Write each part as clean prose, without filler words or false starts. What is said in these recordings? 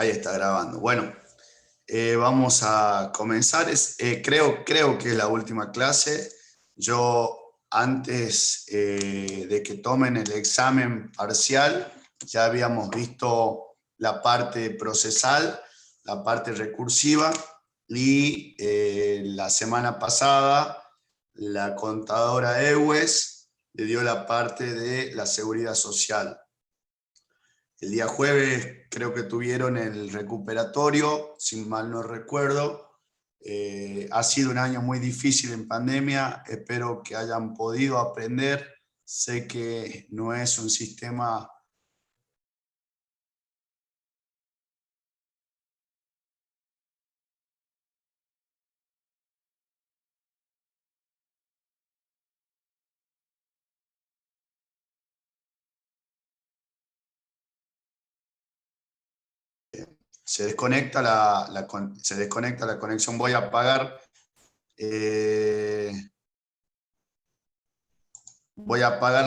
Ahí está grabando. Bueno, vamos a comenzar. Creo que es la última clase. Yo, antes de que tomen el examen parcial, ya habíamos visto la parte procesal, la parte recursiva, y la semana pasada la contadora Ewes le dio la parte de la seguridad social. El día jueves creo que tuvieron el recuperatorio, si mal no recuerdo. Ha sido un año muy difícil en pandemia, espero que hayan podido aprender. Sé que no es un sistema se desconecta se desconecta la conexión. Voy a apagar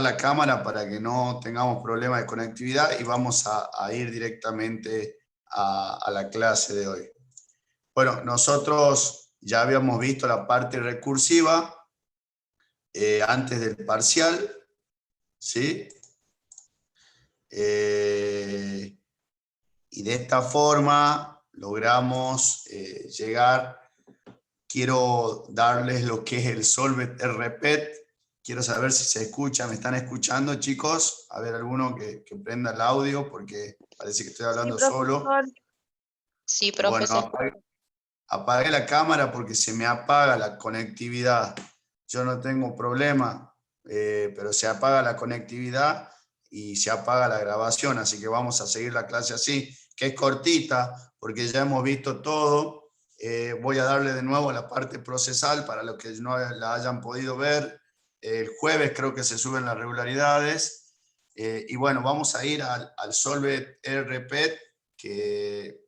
la cámara para que no tengamos problemas de conectividad y vamos a ir directamente a la clase de hoy. Bueno, nosotros ya habíamos visto la parte recursiva antes del parcial, ¿sí? Y de esta forma logramos llegar. Quiero darles lo que es el Solvet RPET. Quiero saber si se escucha, ¿me están escuchando, chicos? A ver, alguno que prenda el audio, porque parece que estoy hablando solo. Sí, profesor. Bueno, apagué la cámara porque se me apaga la conectividad. Yo no tengo problema, pero se apaga la conectividad y se apaga la grabación, así que vamos a seguir la clase así, que es cortita, porque ya hemos visto todo. Voy a darle de nuevo la parte procesal para los que no la hayan podido ver. El jueves creo que se suben las regularidades. Y bueno, vamos a ir al Solvet RPET, que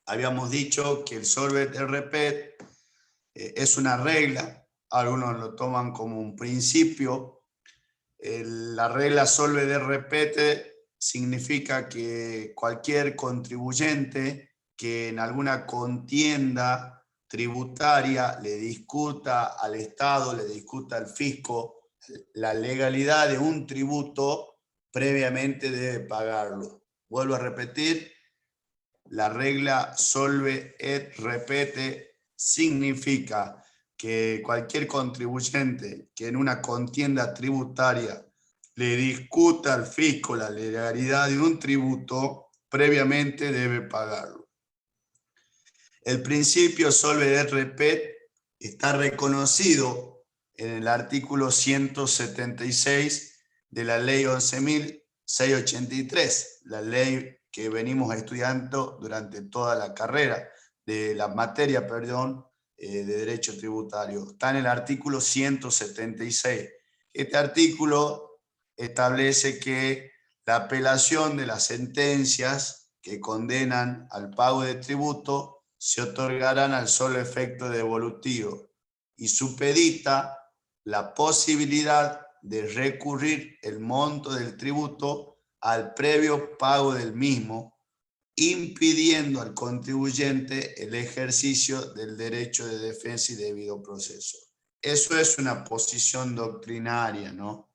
habíamos dicho que el Solvet RPET es una regla, algunos lo toman como un principio. La regla Solvet RPET significa que cualquier contribuyente que en alguna contienda tributaria le discuta al Estado, le discuta al fisco la legalidad de un tributo, previamente debe pagarlo. Vuelvo a repetir, la regla Solve et Repete significa que cualquier contribuyente que en una contienda tributaria le discuta al fisco la legalidad de un tributo, previamente debe pagarlo. El principio Solve et Repete está reconocido en el artículo 176 de la ley 11.683, la ley que venimos estudiando durante toda la carrera, de la materia, perdón, de derecho tributario. Está en el artículo 176. Este artículo establece que la apelación de las sentencias que condenan al pago de tributo se otorgarán al solo efecto devolutivo y supedita la posibilidad de recurrir el monto del tributo al previo pago del mismo, impidiendo al contribuyente el ejercicio del derecho de defensa y debido proceso. Eso es una posición doctrinaria, ¿no?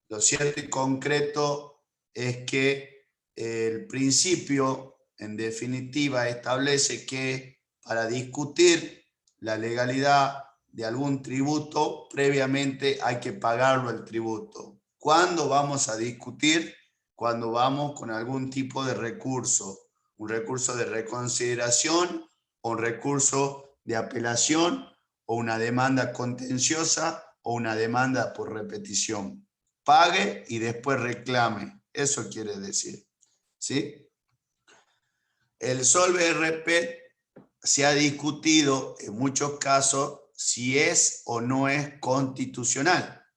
Lo cierto y concreto es que el principio, en definitiva, establece que para discutir la legalidad de algún tributo, previamente hay que pagarlo el tributo. ¿Cuándo vamos a discutir? Cuando vamos con algún tipo de recurso, un recurso de reconsideración o un recurso de apelación o una demanda contenciosa o una demanda por repetición. Pague y después reclame. Eso quiere decir, ¿sí? El Solve RP se ha discutido en muchos casos si es o no es constitucional.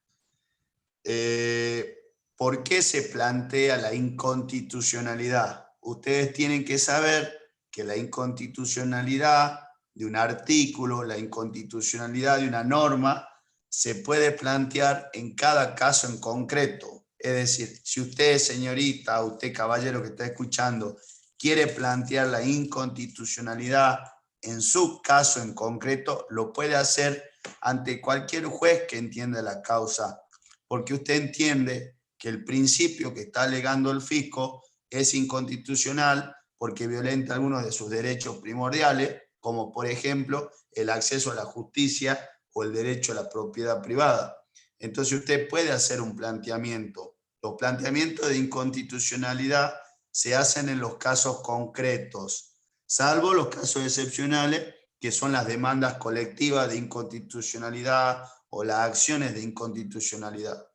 ¿Por qué se plantea la inconstitucionalidad? Ustedes tienen que saber que la inconstitucionalidad de un artículo, la inconstitucionalidad de una norma, se puede plantear en cada caso en concreto. Es decir, si usted, señorita, usted, caballero que está escuchando, quiere plantear la inconstitucionalidad en su caso en concreto, lo puede hacer ante cualquier juez que entienda la causa, porque usted entiende que el principio que está alegando el fisco es inconstitucional porque violenta algunos de sus derechos primordiales, como por ejemplo el acceso a la justicia o el derecho a la propiedad privada. Entonces usted puede hacer un planteamiento. Los planteamientos de inconstitucionalidad se hacen en los casos concretos, salvo los casos excepcionales, que son las demandas colectivas de inconstitucionalidad o las acciones de inconstitucionalidad.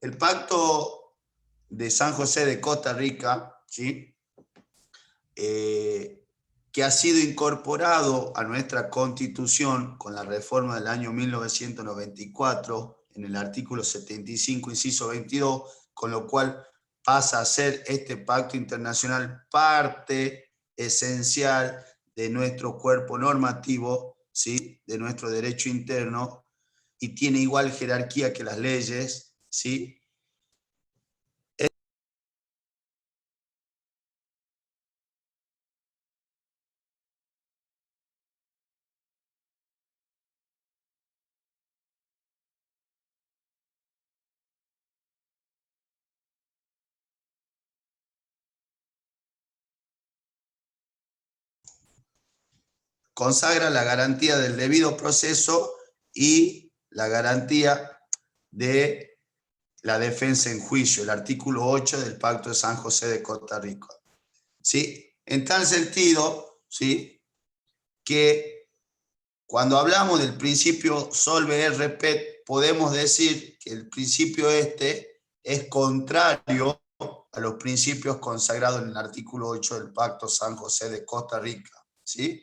El Pacto de San José de Costa Rica, ¿sí? Que ha sido incorporado a nuestra Constitución con la reforma del año 1994, en el artículo 75, inciso 22, con lo cual pasa a ser este pacto internacional parte esencial de nuestro cuerpo normativo, ¿sí? De nuestro derecho interno, y tiene igual jerarquía que las leyes, ¿sí? Consagra la garantía del debido proceso y la garantía de la defensa en juicio, el artículo 8 del Pacto de San José de Costa Rica. ¿Sí? En tal sentido, ¿sí? Que cuando hablamos del principio solve repet, podemos decir que el principio este es contrario a los principios consagrados en el artículo 8 del Pacto San José de Costa Rica, ¿sí?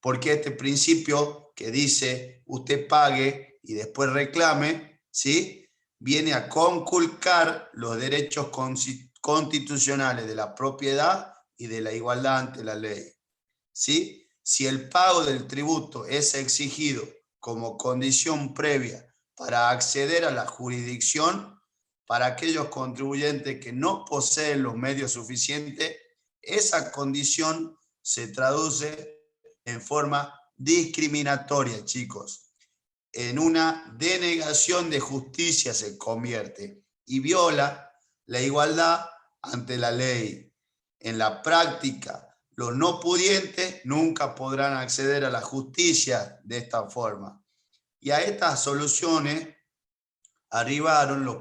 Porque este principio que dice usted pague y después reclame, ¿sí? Viene a conculcar los derechos constitucionales de la propiedad y de la igualdad ante la ley, ¿sí? Si el pago del tributo es exigido como condición previa para acceder a la jurisdicción, para aquellos contribuyentes que no poseen los medios suficientes, esa condición se traduce en forma discriminatoria, chicos. En una denegación de justicia se convierte y viola la igualdad ante la ley. En la práctica, los no pudientes nunca podrán acceder a la justicia de esta forma. Y a estas soluciones arribaron las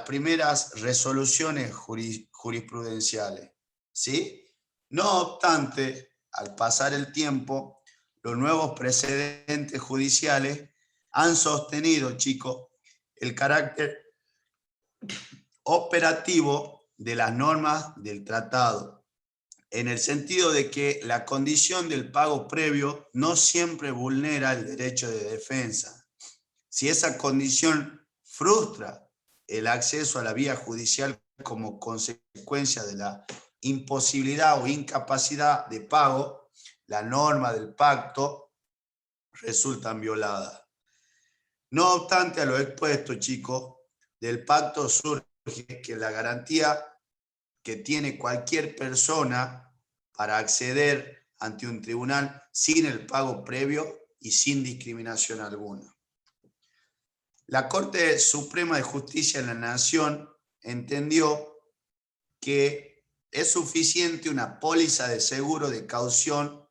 primeras resoluciones jurisprudenciales, ¿sí? No obstante, al pasar el tiempo, los nuevos precedentes judiciales han sostenido, chicos, el carácter operativo de las normas del tratado, en el sentido de que la condición del pago previo no siempre vulnera el derecho de defensa. Si esa condición frustra el acceso a la vía judicial como consecuencia de la imposibilidad o incapacidad de pago, la norma del pacto resultan violadas. No obstante a lo expuesto, chicos, del pacto surge que la garantía que tiene cualquier persona para acceder ante un tribunal sin el pago previo y sin discriminación alguna. La Corte Suprema de Justicia de la Nación entendió que es suficiente una póliza de seguro de caución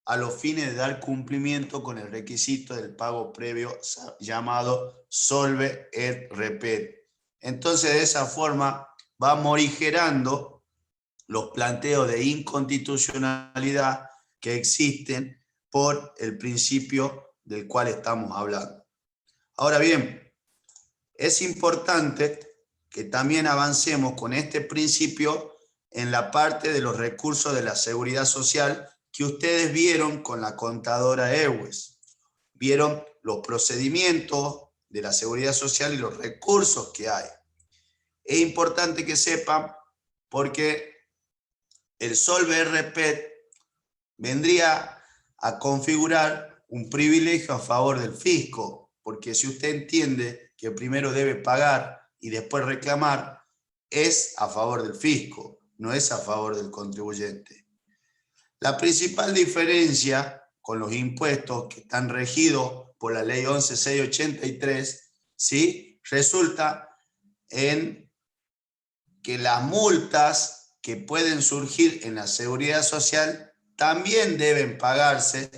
a los fines de dar cumplimiento con el requisito del pago previo llamado solve et repet. Entonces, de esa forma, va morigerando los planteos de inconstitucionalidad que existen por el principio del cual estamos hablando. Ahora bien, es importante que también avancemos con este principio en la parte de los recursos de la seguridad social que ustedes vieron con la contadora Ewes. Vieron los procedimientos de la seguridad social y los recursos que hay. Es importante que sepan porque el solve repet vendría a configurar un privilegio a favor del fisco, porque si usted entiende que primero debe pagar y después reclamar, es a favor del fisco, no es a favor del contribuyente. La principal diferencia con los impuestos que están regidos por la ley 11.683, ¿sí?, resulta en que las multas que pueden surgir en la seguridad social también deben pagarse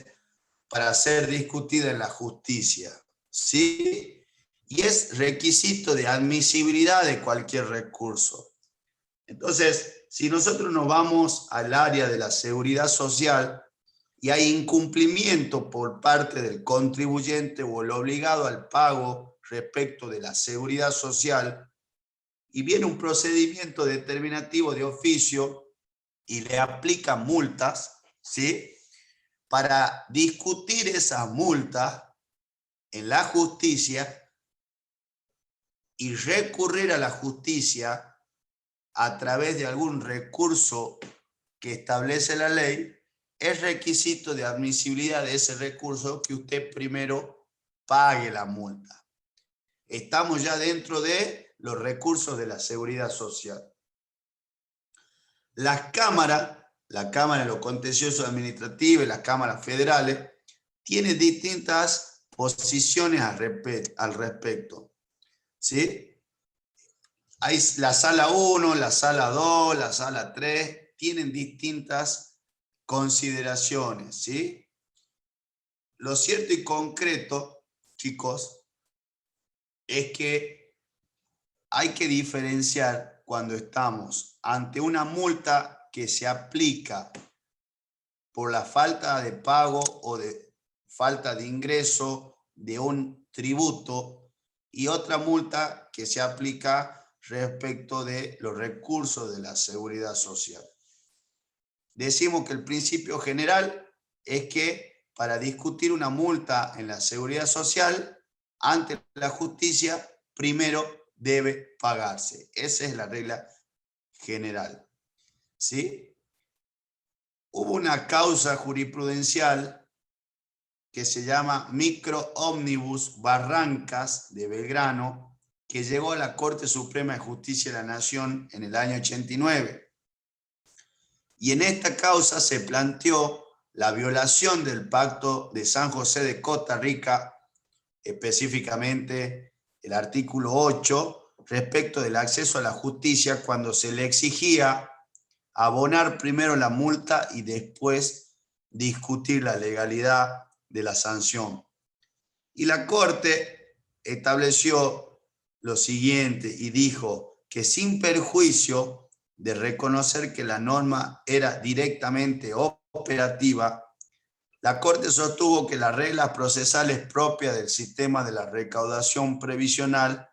para ser discutida en la justicia, ¿sí? Y es requisito de admisibilidad de cualquier recurso. Entonces, si nosotros nos vamos al área de la seguridad social y hay incumplimiento por parte del contribuyente o el obligado al pago respecto de la seguridad social, y viene un procedimiento determinativo de oficio y le aplica multas, ¿sí?, para discutir esas multas en la justicia y recurrir a la justicia a través de algún recurso que establece la ley, es requisito de admisibilidad de ese recurso que usted primero pague la multa. Estamos ya dentro de los recursos de la seguridad social. Las cámaras, la Cámara de lo Contencioso Administrativo y las cámaras federales, tienen distintas posiciones al respecto, ¿sí? Hay la sala 1, la sala 2, la sala 3, tienen distintas consideraciones, ¿sí? Lo cierto y concreto, chicos, es que hay que diferenciar cuando estamos ante una multa que se aplica por la falta de pago o de falta de ingreso de un tributo y otra multa que se aplica respecto de los recursos de la seguridad social. Decimos que el principio general es que para discutir una multa en la seguridad social ante la justicia, primero debe pagarse. Esa es la regla general, ¿sí? Hubo una causa jurisprudencial que se llama Micro Omnibus Barrancas de Belgrano, que llegó a la Corte Suprema de Justicia de la Nación en el año 89. Y en esta causa se planteó la violación del Pacto de San José de Costa Rica, específicamente el artículo 8, respecto del acceso a la justicia, cuando se le exigía abonar primero la multa y después discutir la legalidad de la sanción. Y la Corte estableció lo siguiente y dijo que sin perjuicio de reconocer que la norma era directamente operativa, la Corte sostuvo que las reglas procesales propias del sistema de la recaudación previsional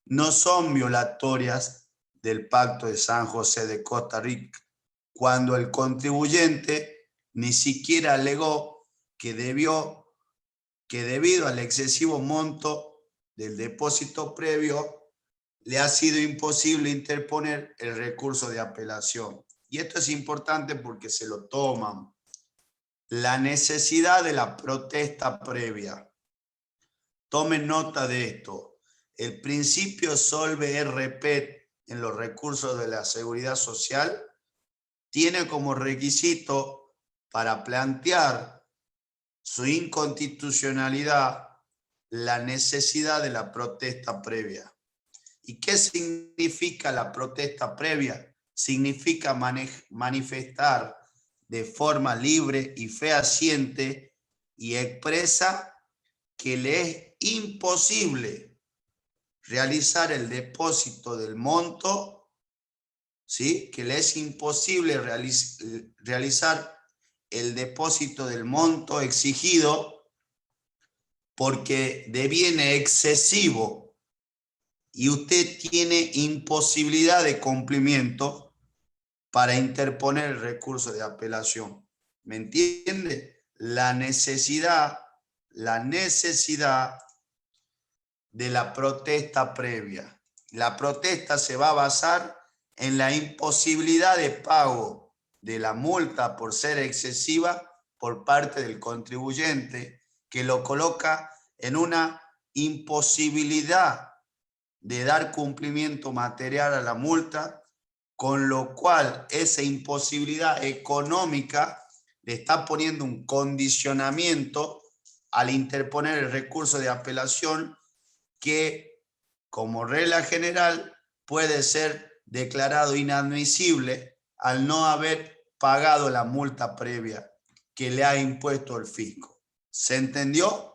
no son violatorias del Pacto de San José de Costa Rica, cuando el contribuyente ni siquiera alegó que debido al excesivo monto del depósito previo, le ha sido imposible interponer el recurso de apelación. Y esto es importante porque se lo toman. La necesidad de la protesta previa. Tomen nota de esto. El principio solve repet en los recursos de la seguridad social tiene como requisito para plantear su inconstitucionalidad la necesidad de la protesta previa. ¿Y qué significa la protesta previa? Significa manifestar de forma libre y fehaciente y expresa que le es imposible realizar el depósito del monto, ¿sí?, que le es imposible realizar el depósito del monto exigido porque deviene excesivo y usted tiene imposibilidad de cumplimiento para interponer el recurso de apelación. ¿Me entiende? La necesidad de la protesta previa. La protesta se va a basar en la imposibilidad de pago de la multa por ser excesiva por parte del contribuyente, que lo coloca en una imposibilidad de dar cumplimiento material a la multa, con lo cual esa imposibilidad económica le está poniendo un condicionamiento al interponer el recurso de apelación que, como regla general, puede ser declarado inadmisible al no haber pagado la multa previa que le ha impuesto el fisco. ¿Se entendió?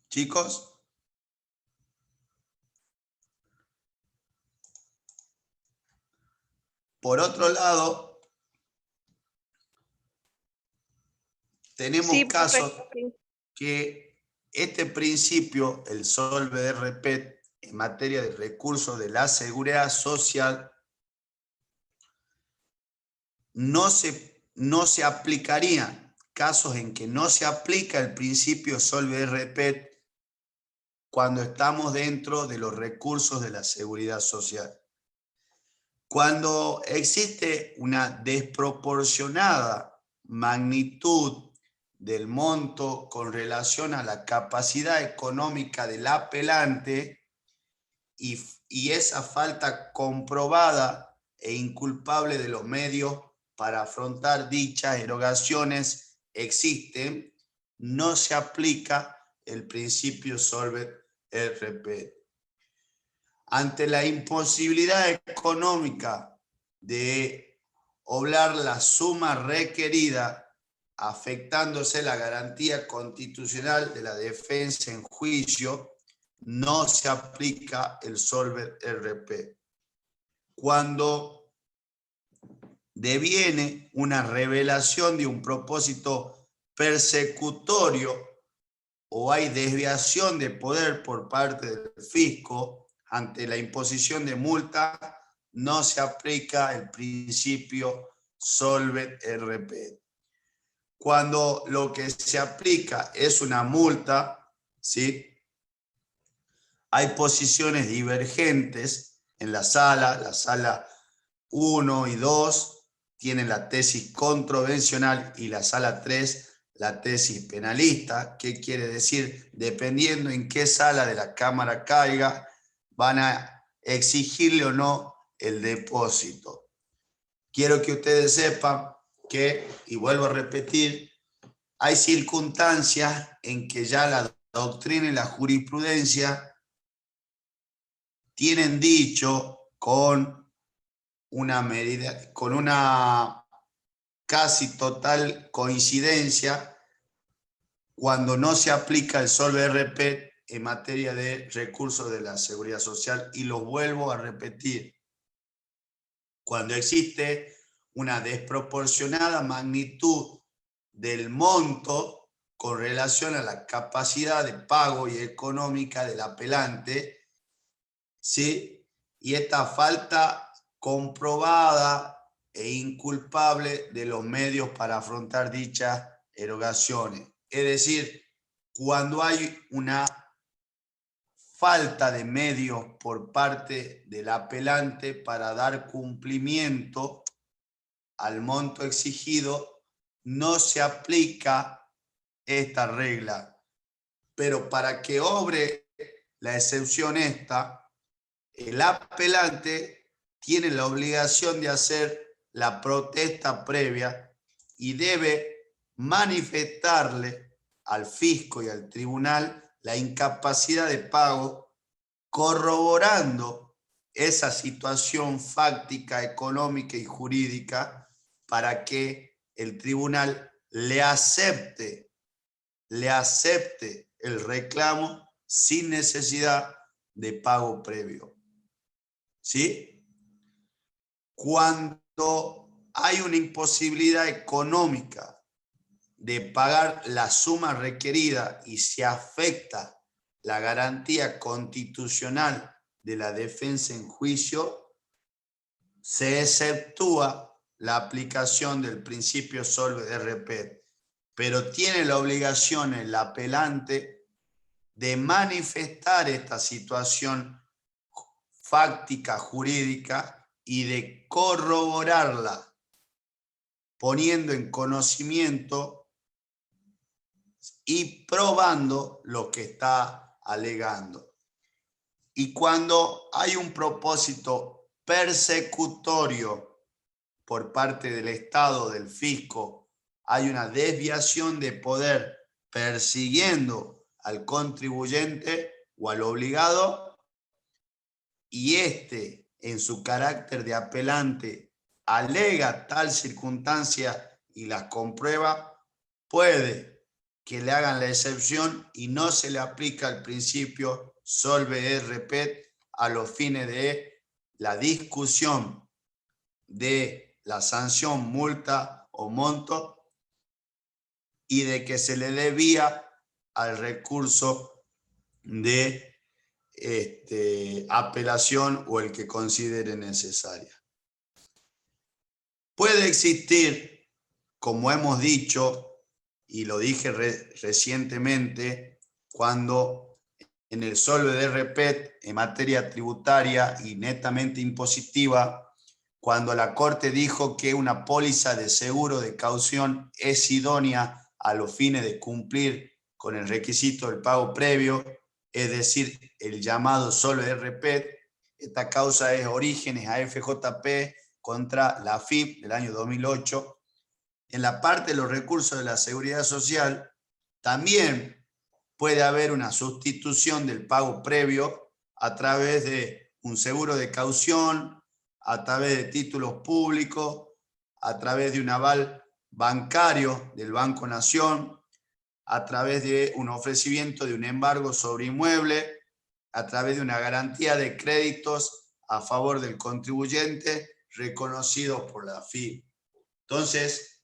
Chicos. Por otro lado, tenemos casos que este principio, el solve de repet, en materia de recursos de la seguridad social, no se aplicarían casos en que no se aplica el principio solve de repet cuando estamos dentro de los recursos de la seguridad social. Cuando existe una desproporcionada magnitud del monto con relación a la capacidad económica del apelante y esa falta comprobada e inculpable de los medios para afrontar dichas erogaciones existen, no se aplica el principio solve et repet. Ante la imposibilidad económica de obrar la suma requerida, afectándose la garantía constitucional de la defensa en juicio, no se aplica el solve et repet. Cuando deviene una revelación de un propósito persecutorio o hay desviación de poder por parte del fisco ante la imposición de multa, no se aplica el principio solve et repet. Cuando lo que se aplica es una multa, ¿sí? Hay posiciones divergentes en la sala 1 y 2 tienen la tesis controvencional y la sala 3 la tesis penalista. ¿Qué quiere decir? Dependiendo en qué sala de la Cámara caiga, van a exigirle o no el depósito. Quiero que ustedes sepan que, y vuelvo a repetir, hay circunstancias en que ya la doctrina y la jurisprudencia tienen dicho con una medida, con una casi total coincidencia, cuando no se aplica el solve repet en materia de recursos de la seguridad social, y lo vuelvo a repetir, cuando existe una desproporcionada magnitud del monto con relación a la capacidad de pago y económica del apelante, ¿sí? Y esta falta comprobada e inculpable de los medios para afrontar dichas erogaciones. Es decir, cuando hay una falta de medios por parte del apelante para dar cumplimiento al monto exigido, no se aplica esta regla. Pero para que obre la excepción esta, el apelante tiene la obligación de hacer la protesta previa y debe manifestarle al fisco y al tribunal la incapacidad de pago, corroborando esa situación fáctica, económica y jurídica para que el tribunal le acepte el reclamo sin necesidad de pago previo. ¿Sí? Cuando hay una imposibilidad económica de pagar la suma requerida y se afecta la garantía constitucional de la defensa en juicio, se exceptúa la aplicación del principio solve et repet, pero tiene la obligación el apelante de manifestar esta situación fáctica jurídica y de corroborarla, poniendo en conocimiento y probando lo que está alegando. Y cuando hay un propósito persecutorio por parte del Estado, del fisco, hay una desviación de poder persiguiendo al contribuyente o al obligado, y este, en su carácter de apelante, alega tal circunstancia y las comprueba, puede que le hagan la excepción y no se le aplica el principio solve repet a los fines de la discusión de la sanción, multa o monto, y de que se le dé vía al recurso de apelación o el que considere necesaria. Puede existir, como hemos dicho, y lo dije recientemente, cuando en el solve de repet en materia tributaria y netamente impositiva, cuando la Corte dijo que una póliza de seguro de caución es idónea a los fines de cumplir con el requisito del pago previo, es decir, el llamado solve de repet. Esta causa es Orígenes AFJP contra la AFIP del año 2008. En la parte de los recursos de la Seguridad Social, también puede haber una sustitución del pago previo a través de un seguro de caución, a través de títulos públicos, a través de un aval bancario del Banco Nación, a través de un ofrecimiento de un embargo sobre inmueble, a través de una garantía de créditos a favor del contribuyente reconocidos por la AFIP. Entonces,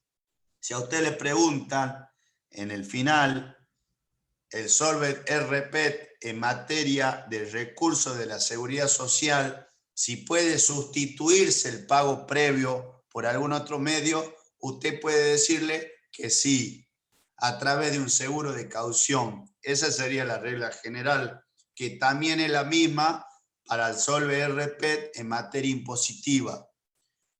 si a usted le preguntan en el final, el solve repet en materia de recursos de la Seguridad Social, si puede sustituirse el pago previo por algún otro medio, usted puede decirle que sí, a través de un seguro de caución. Esa sería la regla general, que también es la misma para el solve repet en materia impositiva.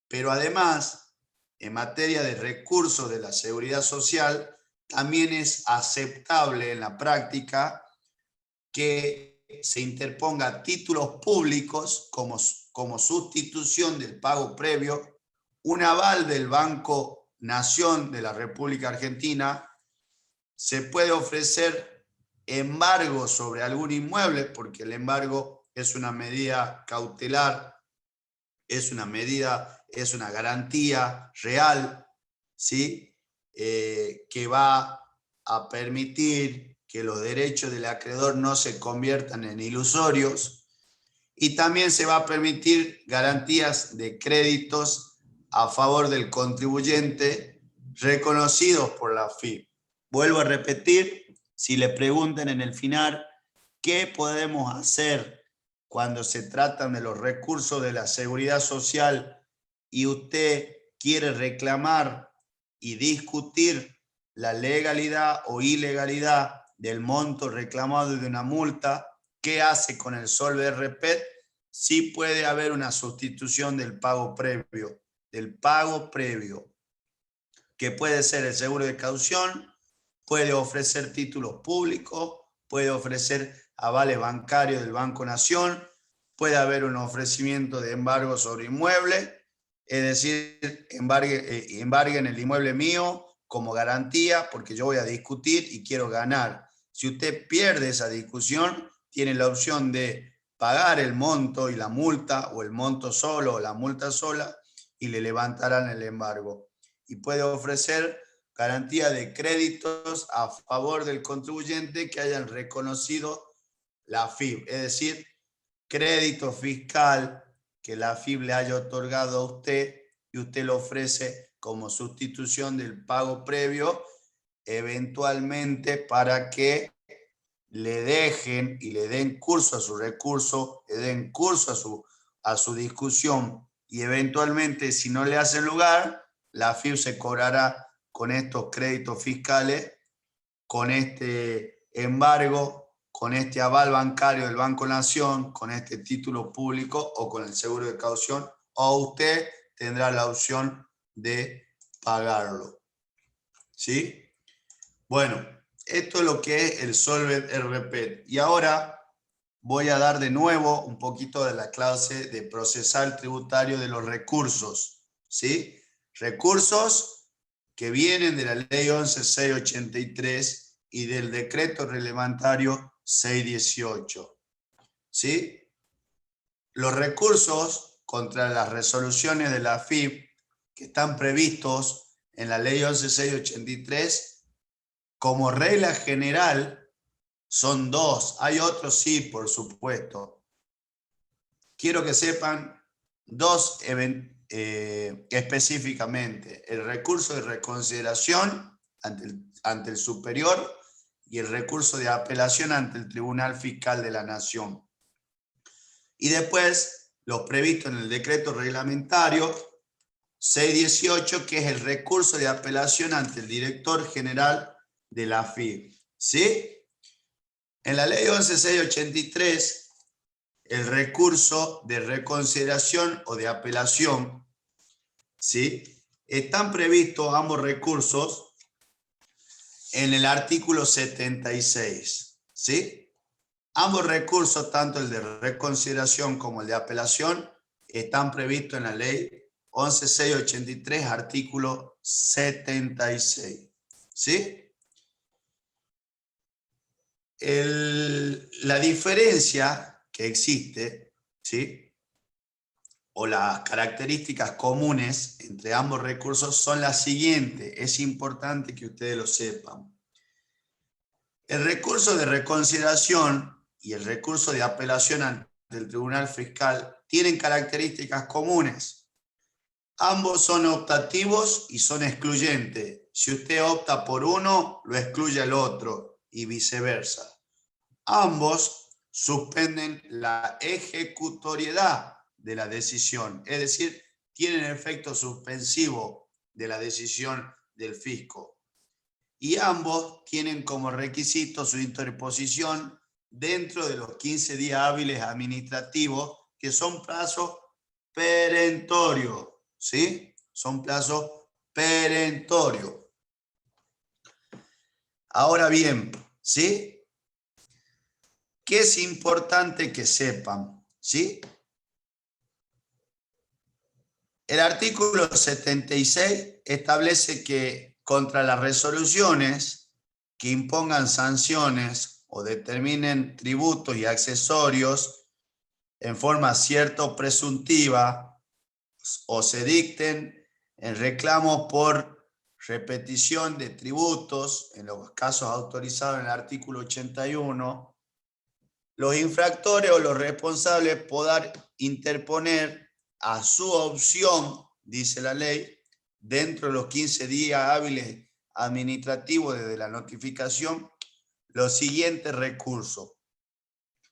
Pero además, en materia de recursos de la Seguridad Social, también es aceptable en la práctica que se interponga títulos públicos como sustitución del pago previo, un aval del Banco Nación de la República Argentina, se puede ofrecer embargo sobre algún inmueble, porque el embargo es una medida cautelar, es una garantía real, ¿sí? Que va a permitir que los derechos del acreedor no se conviertan en ilusorios, y también se va a permitir garantías de créditos a favor del contribuyente reconocidos por la AFIP. Vuelvo a repetir, si le preguntan en el final qué podemos hacer cuando se tratan de los recursos de la Seguridad Social y usted quiere reclamar y discutir la legalidad o ilegalidad del monto reclamado de una multa, ¿qué hace con el solve repet? Sí puede haber una sustitución del pago previo, que puede ser el seguro de caución, puede ofrecer títulos públicos, puede ofrecer avales bancarios del Banco Nación, puede haber un ofrecimiento de embargo sobre inmueble, es decir, embarguen el inmueble mío como garantía porque yo voy a discutir y quiero ganar. Si usted pierde esa discusión, tiene la opción de pagar el monto y la multa, o el monto solo o la multa sola, y le levantarán el embargo. Y puede ofrecer garantía de créditos a favor del contribuyente que hayan reconocido la AFIP, es decir, crédito fiscal que la AFIP le haya otorgado a usted y usted lo ofrece como sustitución del pago previo, eventualmente para que le dejen y le den curso a su recurso, le den curso a su discusión, y eventualmente, si no le hacen lugar, la AFIP se cobrará con estos créditos fiscales, con este embargo, con este aval bancario del Banco Nación, con este título público o con el seguro de caución, o usted tendrá la opción de pagarlo. ¿Sí? Bueno, esto es lo que es el Solved RP. Y ahora voy a dar de nuevo un poquito de la clase de procesal tributario de los recursos, ¿sí? Recursos que vienen de la ley 11.683 y del decreto reglamentario 618, ¿sí? Los recursos contra las resoluciones de la AFIP que están previstos en la ley 11.683, como regla general, son dos. Hay otros, sí, por supuesto. Quiero que sepan dos específicamente. El recurso de reconsideración ante el superior y el recurso de apelación ante el Tribunal Fiscal de la Nación. Y después, los previstos en el decreto reglamentario 618, que es el recurso de apelación ante el director general de la AFIP. ¿Sí? En la ley 11.683, el recurso de reconsideración o de apelación, ¿sí? Están previstos ambos recursos en el artículo 76, ¿sí? Ambos recursos, tanto el de reconsideración como el de apelación, están previstos en la ley 11.683, artículo 76, ¿sí? La diferencia que existe, ¿sí? O las características comunes entre ambos recursos son las siguientes. Es importante que ustedes lo sepan. El recurso de reconsideración y el recurso de apelación ante el Tribunal Fiscal tienen características comunes. Ambos son optativos y son excluyentes. Si usted opta por uno, lo excluye al otro y viceversa. Ambos suspenden la ejecutoriedad de la decisión, es decir, tienen efecto suspensivo de la decisión del fisco. Y ambos tienen como requisito su interposición dentro de los 15 días hábiles administrativos, que son plazos perentorios, ¿sí? Son plazos perentorios. Ahora bien, ¿sí? ¿Qué es importante que sepan? ¿Sí? El artículo 76 establece que contra las resoluciones que impongan sanciones o determinen tributos y accesorios en forma cierta o presuntiva o se dicten en reclamos por repetición de tributos en los casos autorizados en el artículo 81, los infractores o los responsables podrán interponer a su opción, dice la ley, dentro de los 15 días hábiles administrativos desde la notificación, los siguientes recursos.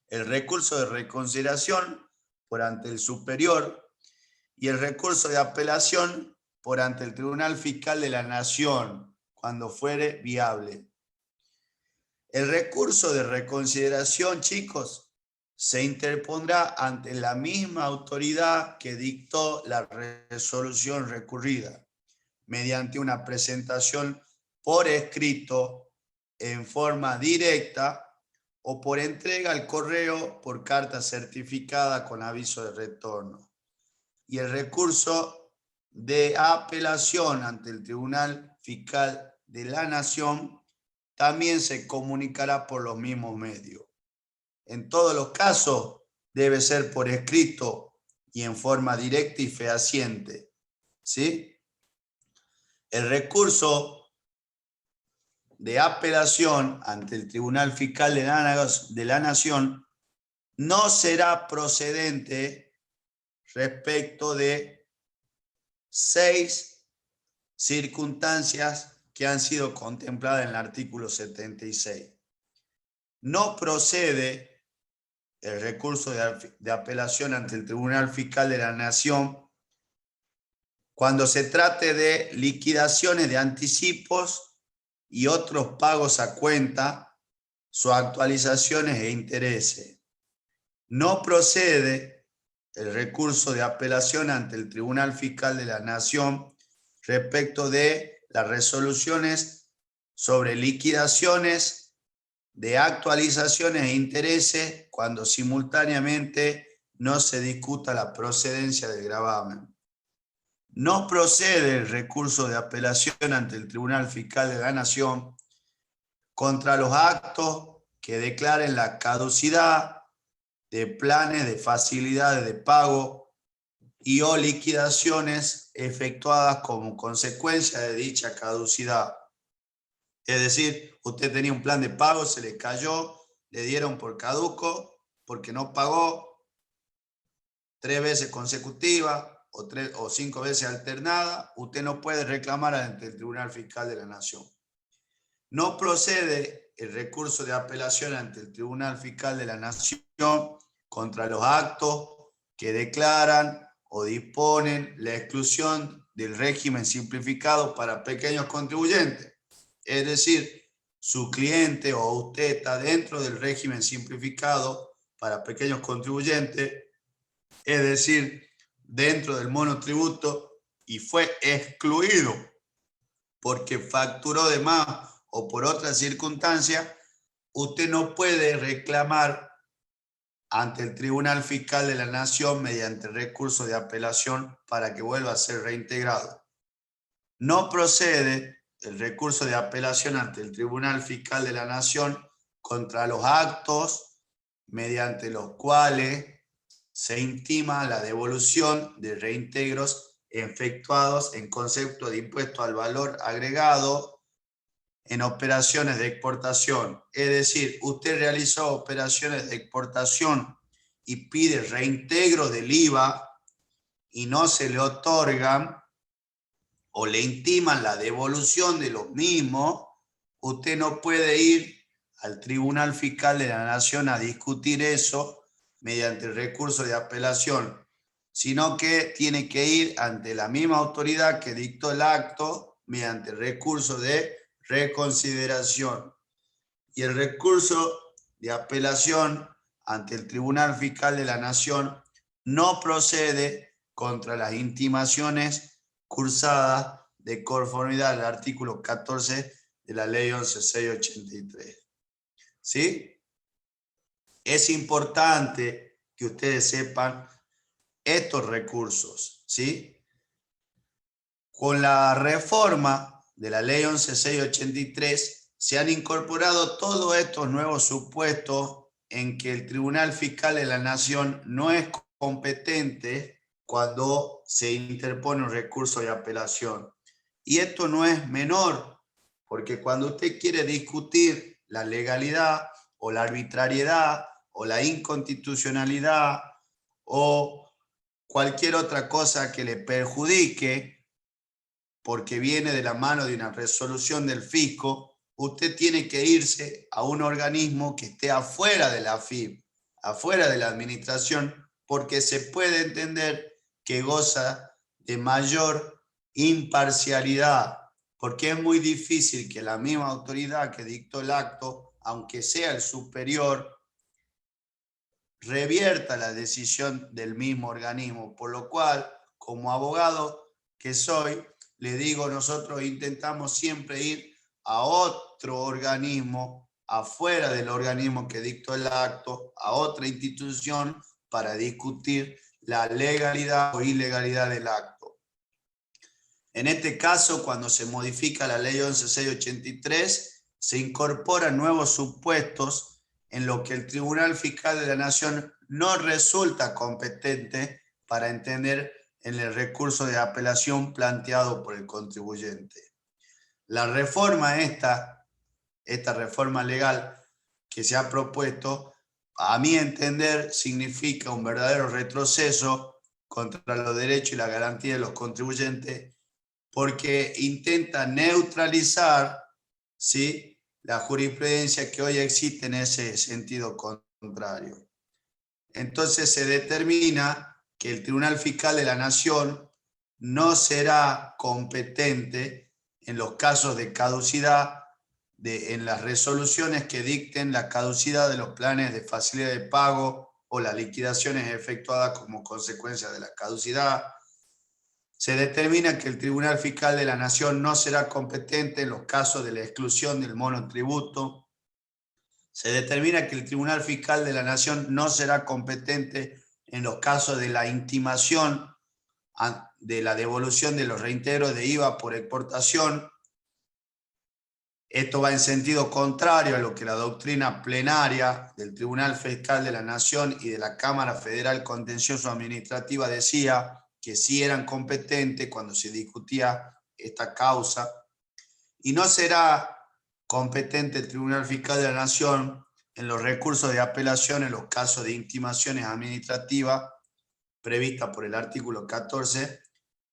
El recurso de reconsideración por ante el superior y el recurso de apelación por ante el Tribunal Fiscal de la Nación, cuando fuere viable. El recurso de reconsideración, chicos, se interpondrá ante la misma autoridad que dictó la resolución recurrida, mediante una presentación por escrito en forma directa o por entrega al correo por carta certificada con aviso de retorno. Y el recurso de apelación ante el Tribunal Fiscal de la Nación también se comunicará por los mismos medios. En todos los casos debe ser por escrito y en forma directa y fehaciente, ¿sí? El recurso de apelación ante el Tribunal Fiscal de la Nación no será procedente respecto de 6 circunstancias que han sido contempladas en el artículo 76. No procede el recurso de apelación ante el Tribunal Fiscal de la Nación cuando se trate de liquidaciones de anticipos y otros pagos a cuenta, sus actualizaciones e intereses. No procede el recurso de apelación ante el Tribunal Fiscal de la Nación respecto de las resoluciones sobre liquidaciones de actualizaciones e intereses cuando simultáneamente no se discuta la procedencia del gravamen. No procede el recurso de apelación ante el Tribunal Fiscal de la Nación contra los actos que declaren la caducidad de planes de facilidades de pago y o liquidaciones efectuadas como consecuencia de dicha caducidad. Es decir, usted tenía un plan de pago, se le cayó, le dieron por caduco porque no pagó 3 veces consecutivas o 5 veces alternadas, usted no puede reclamar ante el Tribunal Fiscal de la Nación. No procede el recurso de apelación ante el Tribunal Fiscal de la Nación contra los actos que declaran o disponen la exclusión del régimen simplificado para pequeños contribuyentes. Es decir, su cliente o usted está dentro del régimen simplificado para pequeños contribuyentes, es decir, dentro del monotributo, y fue excluido porque facturó de más o por otra circunstancia, usted no puede reclamar ante el Tribunal Fiscal de la Nación mediante recurso de apelación para que vuelva a ser reintegrado. No procede el recurso de apelación ante el Tribunal Fiscal de la Nación contra los actos mediante los cuales se intima la devolución de reintegros efectuados en concepto de impuesto al valor agregado en operaciones de exportación. Es decir, usted realizó operaciones de exportación y pide reintegro del IVA y no se le otorgan o le intiman la devolución de los mismos, usted no puede ir al Tribunal Fiscal de la Nación a discutir eso mediante el recurso de apelación, sino que tiene que ir ante la misma autoridad que dictó el acto mediante el recurso de reconsideración. Y el recurso de apelación ante el Tribunal Fiscal de la Nación no procede contra las intimaciones cursadas de conformidad al artículo 14 de la Ley 11.683. ¿Sí? Es importante que ustedes sepan estos recursos, ¿sí? Con la reforma de la Ley 11.683 se han incorporado todos estos nuevos supuestos en que el Tribunal Fiscal de la Nación no es competente cuando se interpone un recurso de apelación. Y esto no es menor, porque cuando usted quiere discutir la legalidad o la arbitrariedad o la inconstitucionalidad o cualquier otra cosa que le perjudique, porque viene de la mano de una resolución del fisco, usted tiene que irse a un organismo que esté afuera de la AFIP, afuera de la administración, porque se puede entender que goza de mayor imparcialidad, porque es muy difícil que la misma autoridad que dictó el acto, aunque sea el superior, revierta la decisión del mismo organismo, por lo cual, como abogado que soy, le digo, nosotros intentamos siempre ir a otro organismo, afuera del organismo que dictó el acto, a otra institución para discutir la legalidad o ilegalidad del acto. En este caso, cuando se modifica la Ley 11.683, se incorporan nuevos supuestos en lo que el Tribunal Fiscal de la Nación no resulta competente para entender en el recurso de apelación planteado por el contribuyente. La reforma esta reforma legal que se ha propuesto, a mi entender, significa un verdadero retroceso contra los derechos y la garantía de los contribuyentes, porque intenta neutralizar, ¿sí?, la jurisprudencia que hoy existe en ese sentido contrario. Entonces se determina que el Tribunal Fiscal de la Nación no será competente en los casos de caducidad, en las resoluciones que dicten la caducidad de los planes de facilidad de pago o las liquidaciones efectuadas como consecuencia de la caducidad, se determina que el Tribunal Fiscal de la Nación no será competente en los casos de la exclusión del monotributo. Se determina que el Tribunal Fiscal de la Nación no será competente en los casos de la intimación de la devolución de los reintegros de IVA por exportación. Esto va en sentido contrario a lo que la doctrina plenaria del Tribunal Fiscal de la Nación y de la Cámara Federal Contencioso Administrativa decía que sí eran competentes cuando se discutía esta causa, y no será competente el Tribunal Fiscal de la Nación en los recursos de apelación en los casos de intimaciones administrativas previstas por el artículo 14,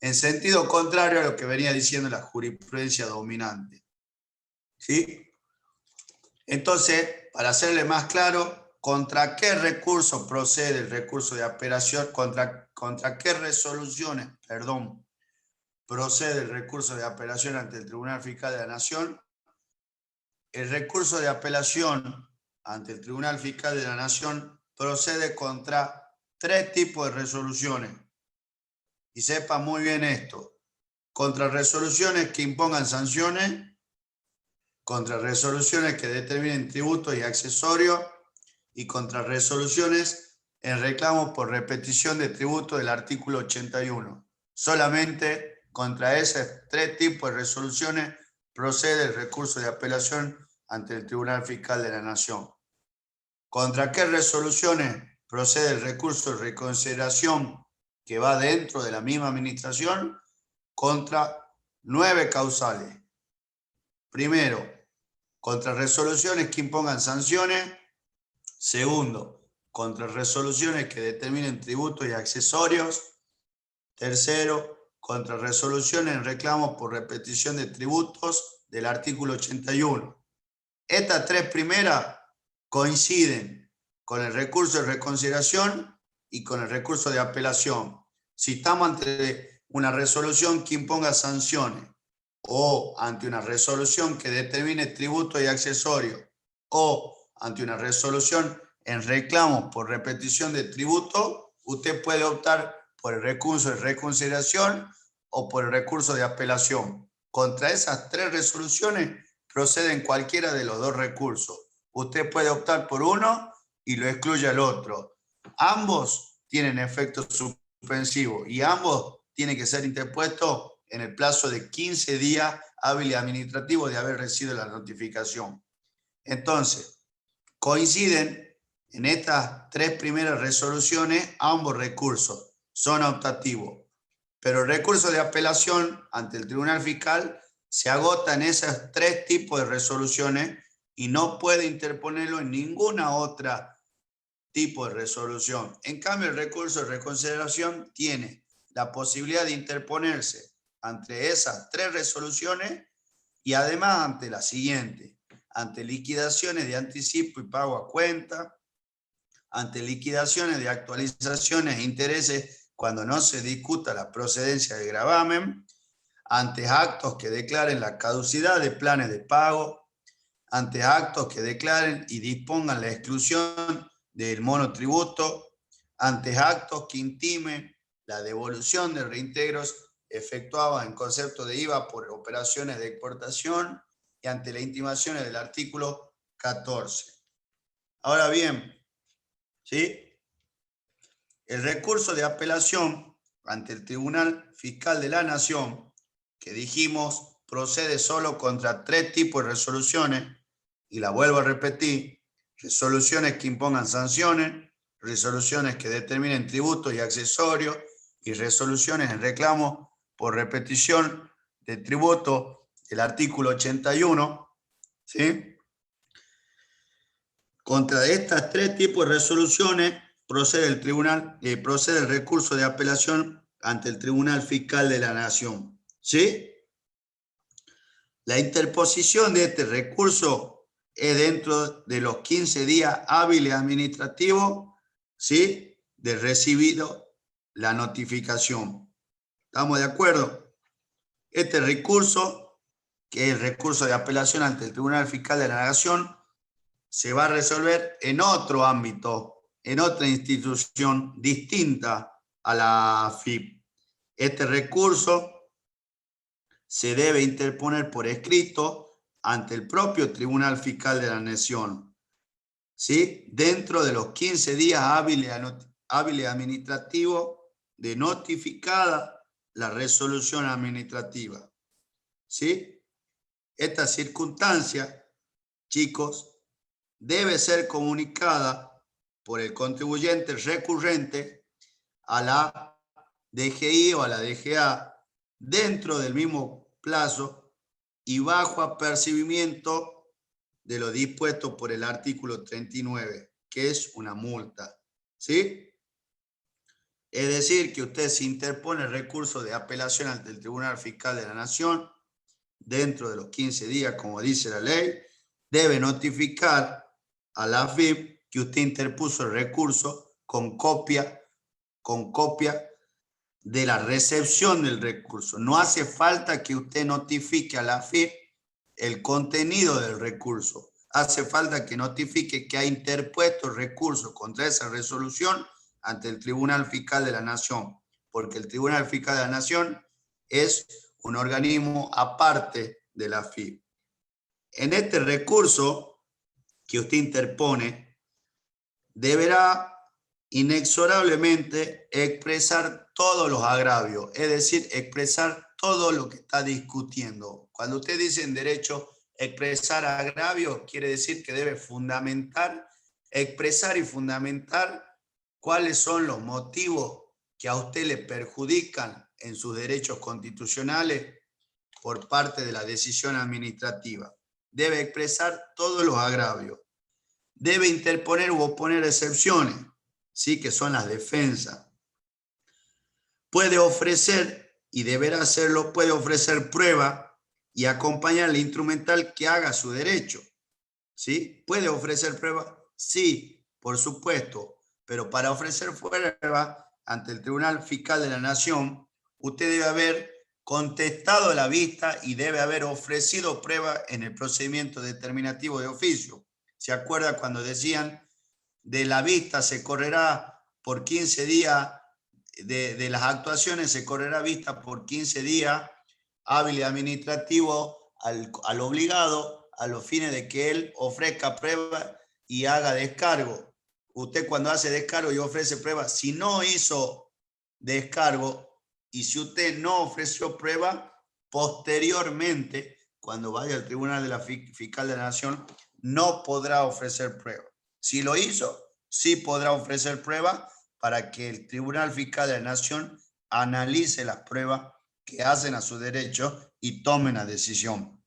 en sentido contrario a lo que venía diciendo la jurisprudencia dominante. ¿Sí? Entonces, para hacerle más claro, ¿contra qué recurso procede el recurso de apelación? ¿Contra qué resoluciones, procede el recurso de apelación ante el Tribunal Fiscal de la Nación? El recurso de apelación ante el Tribunal Fiscal de la Nación procede contra 3 tipos de resoluciones. Y sepa muy bien esto: contra resoluciones que impongan sanciones, contra resoluciones que determinen tributos y accesorios, y contra resoluciones en reclamo por repetición de tributo del artículo 81. Solamente contra esos 3 tipos de resoluciones procede el recurso de apelación ante el Tribunal Fiscal de la Nación. ¿Contra qué resoluciones procede el recurso de reconsideración que va dentro de la misma administración? Contra 9 causales. Primero, contra resoluciones que impongan sanciones. Segundo, contra resoluciones que determinen tributos y accesorios. Tercero, contra resoluciones en reclamos por repetición de tributos del artículo 81. Estas 3 primeras coinciden con el recurso de reconsideración y con el recurso de apelación. Si estamos ante una resolución que imponga sanciones, o ante una resolución que determine tributos y accesorios, o ante una resolución en reclamos por repetición de tributo, usted puede optar por el recurso de reconsideración o por el recurso de apelación. Contra esas 3 resoluciones proceden cualquiera de los 2 recursos. Usted puede optar por uno y lo excluye al otro. Ambos tienen efecto suspensivo y ambos tienen que ser interpuestos en el plazo de 15 días hábiles administrativos de haber recibido la notificación. Entonces, coinciden en estas 3 primeras resoluciones ambos recursos, son optativos, pero el recurso de apelación ante el Tribunal Fiscal se agota en esos 3 tipos de resoluciones y no puede interponerlo en ninguna otra tipo de resolución. En cambio, el recurso de reconsideración tiene la posibilidad de interponerse ante esas 3 resoluciones y además ante la siguiente: ante liquidaciones de anticipo y pago a cuenta, ante liquidaciones de actualizaciones e intereses cuando no se discuta la procedencia del gravamen, ante actos que declaren la caducidad de planes de pago, ante actos que declaren y dispongan la exclusión del monotributo, ante actos que intimen la devolución de reintegros efectuados en concepto de IVA por operaciones de exportación y ante las intimaciones del artículo 14. Ahora bien, ¿sí? El recurso de apelación ante el Tribunal Fiscal de la Nación, que dijimos procede solo contra 3 tipos de resoluciones, y la vuelvo a repetir: resoluciones que impongan sanciones, resoluciones que determinen tributos y accesorios, y resoluciones en reclamo por repetición de tributo del artículo 81, ¿sí? Contra estas 3 tipos de resoluciones procede el recurso de apelación ante el Tribunal Fiscal de la Nación, ¿sí? La interposición de este recurso es dentro de los 15 días hábiles administrativos, ¿sí?, de recibido la notificación. ¿Estamos de acuerdo? Este recurso, que es el recurso de apelación ante el Tribunal Fiscal de la Nación, se va a resolver en otro ámbito, en otra institución distinta a la AFIP. Este recurso se debe interponer por escrito ante el propio Tribunal Fiscal de la Nación, ¿sí? Dentro de los 15 días hábiles administrativos de notificada la resolución administrativa, ¿sí? Esta circunstancia, chicos, debe ser comunicada por el contribuyente recurrente a la DGI o a la DGA dentro del mismo plazo y bajo apercibimiento de lo dispuesto por el artículo 39, que es una multa, ¿sí? Es decir, que usted se interpone el recurso de apelación ante el Tribunal Fiscal de la Nación dentro de los 15 días, como dice la ley, debe notificar a la AFIP que usted interpuso el recurso con copia de la recepción del recurso. No hace falta que usted notifique a la AFIP el contenido del recurso. Hace falta que notifique que ha interpuesto el recurso contra esa resolución ante el Tribunal Fiscal de la Nación, porque el Tribunal Fiscal de la Nación es un organismo aparte de la AFIP. En este recurso que usted interpone, deberá inexorablemente expresar todos los agravios, es decir, expresar todo lo que está discutiendo. Cuando usted dice en derecho expresar agravios, quiere decir que debe expresar y fundamentar cuáles son los motivos que a usted le perjudican en sus derechos constitucionales por parte de la decisión administrativa. Debe expresar todos los agravios. Debe interponer u oponer excepciones, ¿sí? Que son las defensas. Puede ofrecer, y deberá hacerlo, puede ofrecer prueba y acompañar al instrumental que haga su derecho, ¿sí? ¿Puede ofrecer prueba? Sí, por supuesto, pero para ofrecer prueba ante el Tribunal Fiscal de la Nación, usted debe haber contestado la vista y debe haber ofrecido prueba en el procedimiento determinativo de oficio. ¿Se acuerda cuando decían de la vista se correrá por 15 días, de las actuaciones se correrá vista por 15 días hábil y administrativo al obligado a los fines de que él ofrezca prueba y haga descargo? Usted cuando hace descargo y ofrece prueba, si no hizo descargo y si usted no ofreció prueba, posteriormente, cuando vaya al Tribunal de la Fiscal de la Nación, no podrá ofrecer prueba. Si lo hizo, sí podrá ofrecer prueba para que el Tribunal Fiscal de la Nación analice las pruebas que hacen a su derecho y tomen la decisión.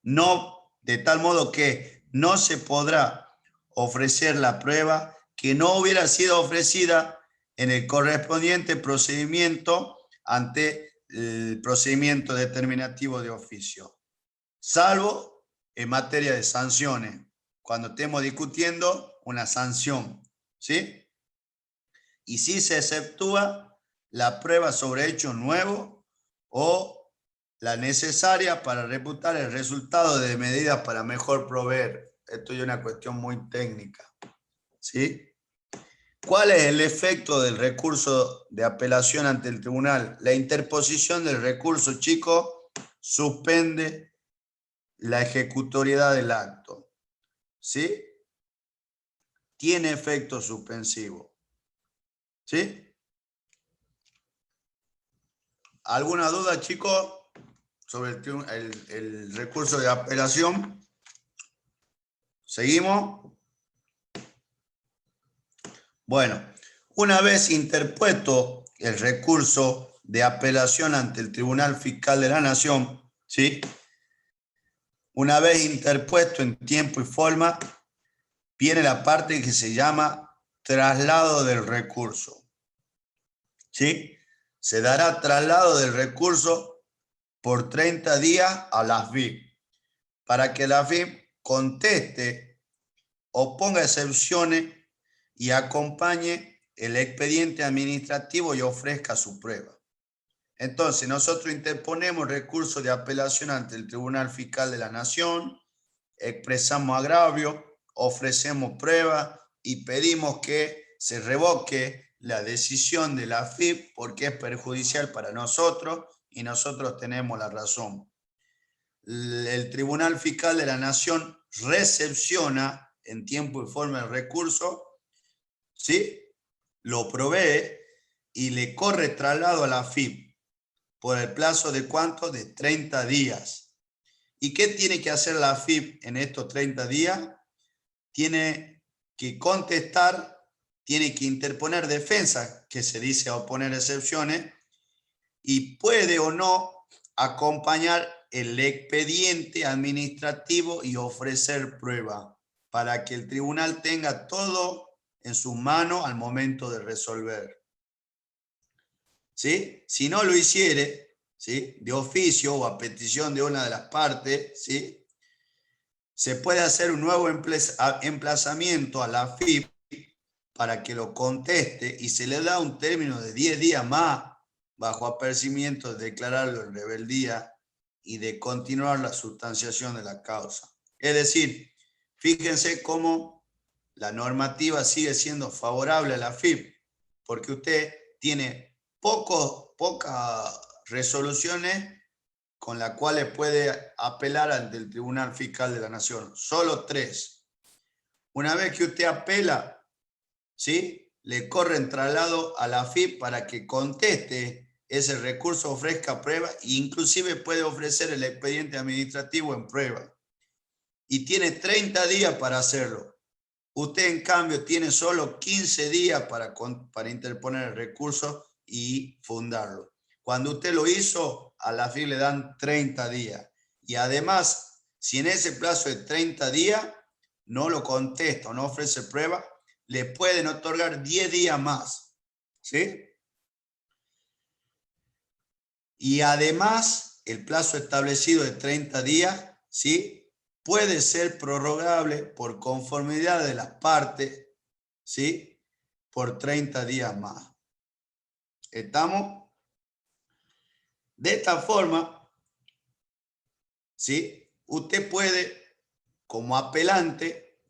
No, de tal modo que no se podrá ofrecer la prueba que no hubiera sido ofrecida en el correspondiente procedimiento ante el procedimiento determinativo de oficio, salvo en materia de sanciones, cuando estemos discutiendo una sanción, ¿sí? Y si se exceptúa la prueba sobre hechos nuevos o la necesaria para reputar el resultado de medidas para mejor proveer. Esto es una cuestión muy técnica, ¿sí? ¿Cuál es el efecto del recurso de apelación ante el tribunal? La interposición del recurso, chicos, suspende la ejecutoriedad del acto, ¿sí? Tiene efecto suspensivo, ¿sí? ¿Alguna duda, chicos, sobre el recurso de apelación? ¿Seguimos? Bueno, una vez interpuesto el recurso de apelación ante el Tribunal Fiscal de la Nación, ¿sí? Una vez interpuesto en tiempo y forma, viene la parte que se llama traslado del recurso, ¿sí? Se dará traslado del recurso por 30 días a la AFIP para que la AFIP conteste o ponga excepciones y acompañe el expediente administrativo y ofrezca su prueba. Entonces, nosotros interponemos recurso de apelación ante el Tribunal Fiscal de la Nación, expresamos agravio, ofrecemos prueba y pedimos que se revoque la decisión de la AFIP porque es perjudicial para nosotros y nosotros tenemos la razón. El Tribunal Fiscal de la Nación recepciona en tiempo y forma el recurso, ¿sí? Lo provee y le corre traslado a la AFIP por el plazo de ¿cuánto? De 30 días. ¿Y qué tiene que hacer la AFIP en estos 30 días? Tiene que contestar, tiene que interponer defensa, que se dice oponer excepciones, y puede o no acompañar el expediente administrativo y ofrecer prueba para que el tribunal tenga todo en sus manos al momento de resolver. ¿Sí? Si no lo hiciere, ¿sí?, de oficio o a petición de una de las partes, ¿sí?, se puede hacer un nuevo emplazamiento a la AFIP para que lo conteste y se le da un término de 10 días más bajo apercibimiento de declararlo en rebeldía y de continuar la sustanciación de la causa. Es decir, fíjense cómo la normativa sigue siendo favorable a la AFIP, porque usted tiene pocas resoluciones con las cuales puede apelar ante el Tribunal Fiscal de la Nación. Solo 3. Una vez que usted apela, ¿sí?, le corren traslado a la AFIP para que conteste ese recurso, ofrezca prueba e inclusive puede ofrecer el expediente administrativo en prueba. Y tiene 30 días para hacerlo. Usted, en cambio, tiene solo 15 días para interponer el recurso y fundarlo. Cuando usted lo hizo, a la AFIP le dan 30 días. Y además, si en ese plazo de 30 días no lo contesta o no ofrece prueba, le pueden otorgar 10 días más. ¿Sí? Y además, el plazo establecido de 30 días, ¿sí?, puede ser prorrogable por conformidad de las partes, ¿sí?, por 30 días más. ¿Estamos? De esta forma, ¿sí?, usted puede, como apelante,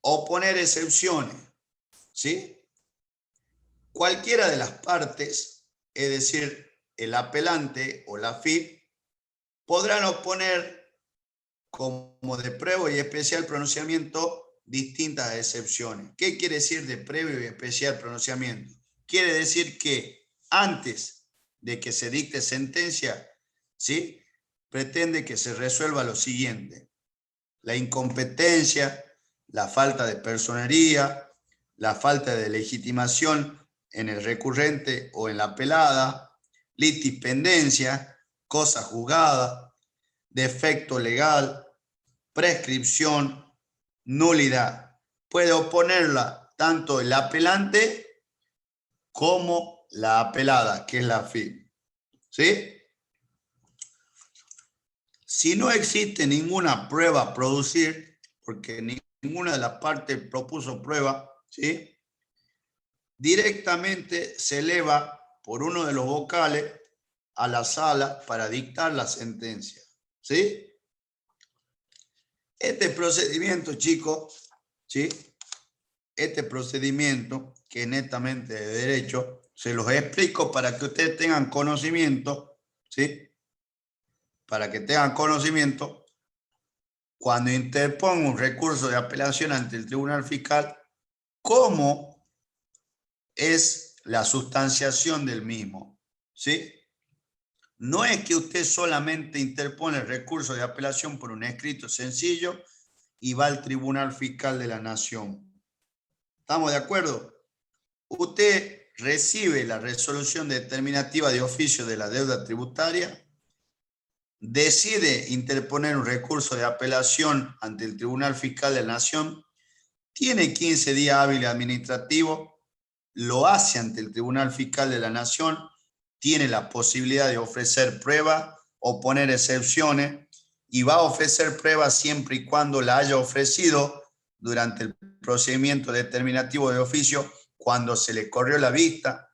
oponer excepciones, ¿sí? Cualquiera de las partes, es decir, el apelante o la AFIP, podrán oponer como de previo y especial pronunciamiento distintas excepciones. ¿Qué quiere decir de previo y especial pronunciamiento? Quiere decir que antes de que se dicte sentencia, ¿sí?, pretende que se resuelva lo siguiente: la incompetencia, la falta de personería, la falta de legitimación en el recurrente o en la apelada, litipendencia, cosa juzgada, defecto legal, prescripción, nulidad. Puede oponerla tanto el apelante como la apelada, que es la AFIP. ¿Sí? Si no existe ninguna prueba a producir, porque ninguna de las partes propuso prueba, ¿sí?, directamente se eleva por uno de los vocales a la sala para dictar la sentencia. ¿Sí? Este procedimiento, chicos, ¿sí?, este procedimiento, que es netamente de derecho, se los explico para que ustedes tengan conocimiento, ¿sí?, para que tengan conocimiento cuando interponga un recurso de apelación ante el Tribunal Fiscal, cómo es la sustanciación del mismo, ¿sí? No es que usted solamente interpone el recurso de apelación por un escrito sencillo y va al Tribunal Fiscal de la Nación. ¿Estamos de acuerdo? Usted recibe la resolución determinativa de oficio de la deuda tributaria, decide interponer un recurso de apelación ante el Tribunal Fiscal de la Nación, tiene 15 días hábiles administrativos, lo hace ante el Tribunal Fiscal de la Nación, tiene la posibilidad de ofrecer pruebas o poner excepciones y va a ofrecer pruebas siempre y cuando la haya ofrecido durante el procedimiento determinativo de oficio cuando se le corrió la vista.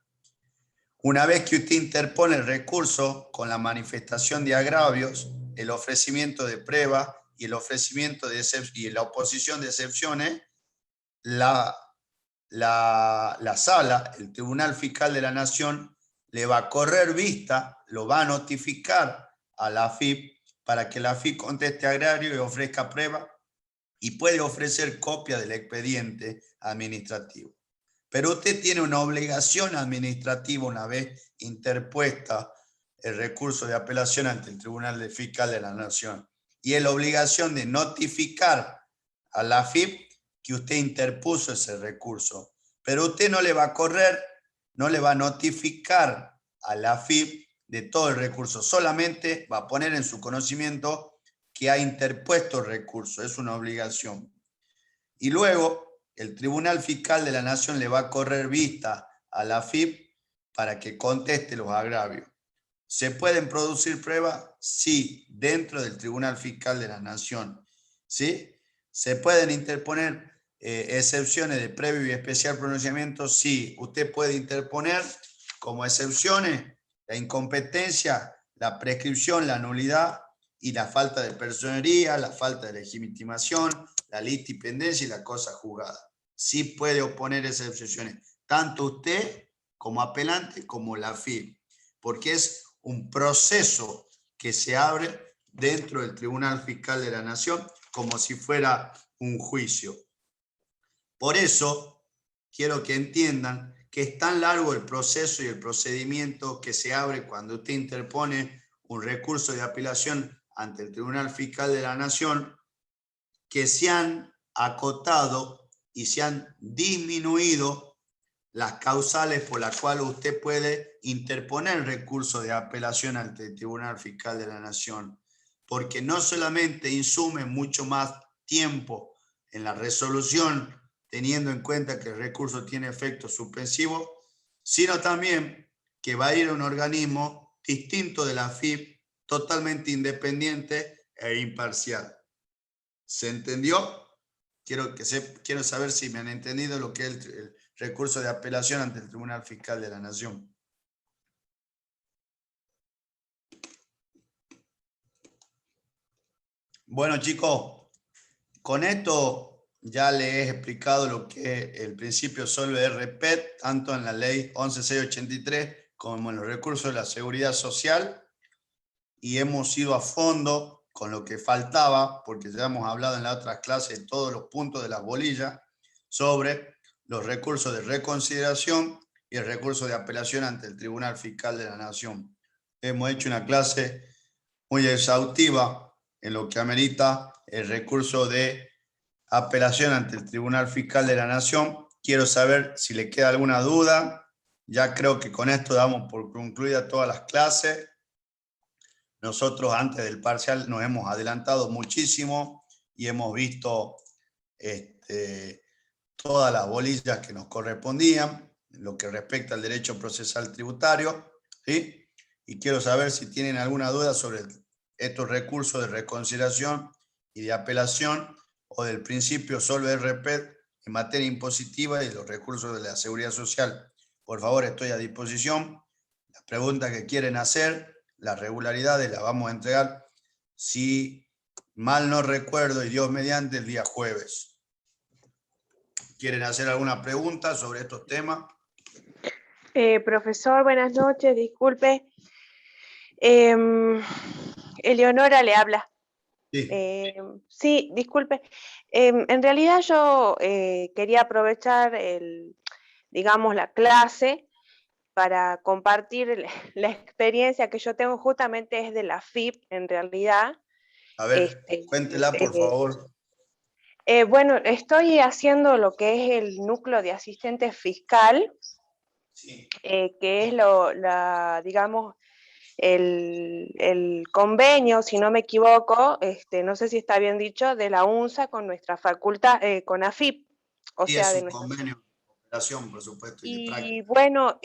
Una vez que usted interpone el recurso con la manifestación de agravios, el ofrecimiento de pruebas y el ofrecimiento y la oposición de excepciones, la la sala, el Tribunal Fiscal de la Nación, le va a correr vista, lo va a notificar a la AFIP para que la AFIP conteste agrario y ofrezca prueba y puede ofrecer copia del expediente administrativo. Pero usted tiene una obligación administrativa una vez interpuesta el recurso de apelación ante el Tribunal Fiscal de la Nación. Y es la obligación de notificar a la AFIP que usted interpuso ese recurso. Pero usted no le va a correr, no le va a notificar a la AFIP de todo el recurso. Solamente va a poner en su conocimiento que ha interpuesto el recurso. Es una obligación. Y luego el Tribunal Fiscal de la Nación le va a correr vista a la AFIP para que conteste los agravios. ¿Se pueden producir pruebas? Sí, dentro del Tribunal Fiscal de la Nación. ¿Sí? ¿Se pueden interponer excepciones de previo y especial pronunciamiento? Sí, usted puede interponer como excepciones la incompetencia, la prescripción, la nulidad y la falta de personería, la falta de legitimación, la litipendencia y la cosa juzgada. Sí puede oponer esas excepciones, tanto usted como apelante como la AFIP, porque es un proceso que se abre dentro del Tribunal Fiscal de la Nación como si fuera un juicio. Por eso quiero que entiendan que es tan largo el proceso y el procedimiento que se abre cuando usted interpone un recurso de apelación ante el Tribunal Fiscal de la Nación, que se han acotado y se han disminuido las causales por las cuales usted puede interponer recurso de apelación ante el Tribunal Fiscal de la Nación, porque no solamente insume mucho más tiempo en la resolución, teniendo en cuenta que el recurso tiene efecto suspensivo, sino también que va a ir a un organismo distinto de la AFIP, totalmente independiente e imparcial. ¿Se entendió? Quiero saber si me han entendido lo que es el recurso de apelación ante el Tribunal Fiscal de la Nación. Bueno, chicos, con esto ya les he explicado lo que es el principio solve RPET, tanto en la ley 11683 como en los recursos de la seguridad social, y hemos ido a fondo con lo que faltaba, porque ya hemos hablado en las otras clases de todos los puntos de las bolillas sobre los recursos de reconsideración y el recurso de apelación ante el Tribunal Fiscal de la Nación. Hemos hecho una clase muy exhaustiva en lo que amerita el recurso de apelación ante el Tribunal Fiscal de la Nación. Quiero saber si le queda alguna duda. Ya creo que con esto damos por concluidas todas las clases. Nosotros antes del parcial nos hemos adelantado muchísimo y hemos visto todas las bolillas que nos correspondían, en lo que respecta al derecho procesal tributario, ¿sí? Y quiero saber si tienen alguna duda sobre estos recursos de reconsideración y de apelación o del principio solve RP en materia impositiva y de los recursos de la seguridad social. Por favor, estoy a disposición. Las preguntas que quieren hacer, las regularidades las vamos a entregar, si mal no recuerdo y Dios mediante, el día jueves. ¿Quieren hacer alguna pregunta sobre estos temas? Profesor, buenas noches, disculpe. Eleonora le habla. Sí. Sí, disculpe. En realidad yo quería aprovechar digamos, la clase para compartir la experiencia que yo tengo, justamente es de la FIP, en realidad. A ver, cuéntela, por favor. Bueno, estoy haciendo lo que es el núcleo de asistente fiscal, Sí. que es digamos, el convenio, si no me equivoco, no sé si está bien dicho, de la UNSA con nuestra facultad, con AFIP. O Sí, sea, es de un nuestra... convenio de cooperación, por supuesto, y de práctica. Y bueno,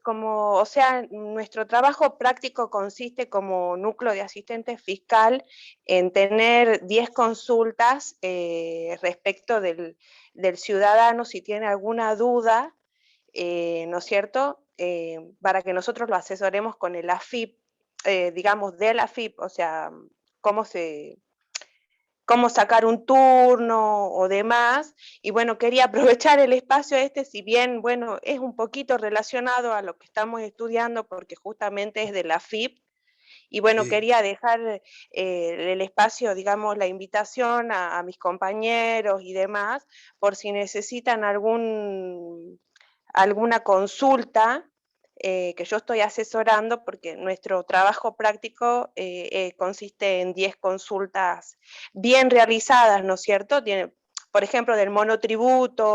como, o sea, nuestro trabajo práctico consiste como núcleo de asistente fiscal en tener 10 consultas respecto del ciudadano si tiene alguna duda, ¿no es cierto? Para que nosotros lo asesoremos con el AFIP, digamos, del AFIP, o sea, cómo cómo sacar un turno o demás, y bueno, quería aprovechar el espacio este, si bien, bueno, es un poquito relacionado a lo que estamos estudiando, porque justamente es de la FIP, y bueno, Sí. quería dejar el espacio, digamos, la invitación a mis compañeros y demás, por si necesitan alguna consulta, que yo estoy asesorando, porque nuestro trabajo práctico consiste en 10 consultas bien realizadas, ¿no es cierto? Tiene, por ejemplo, del monotributo,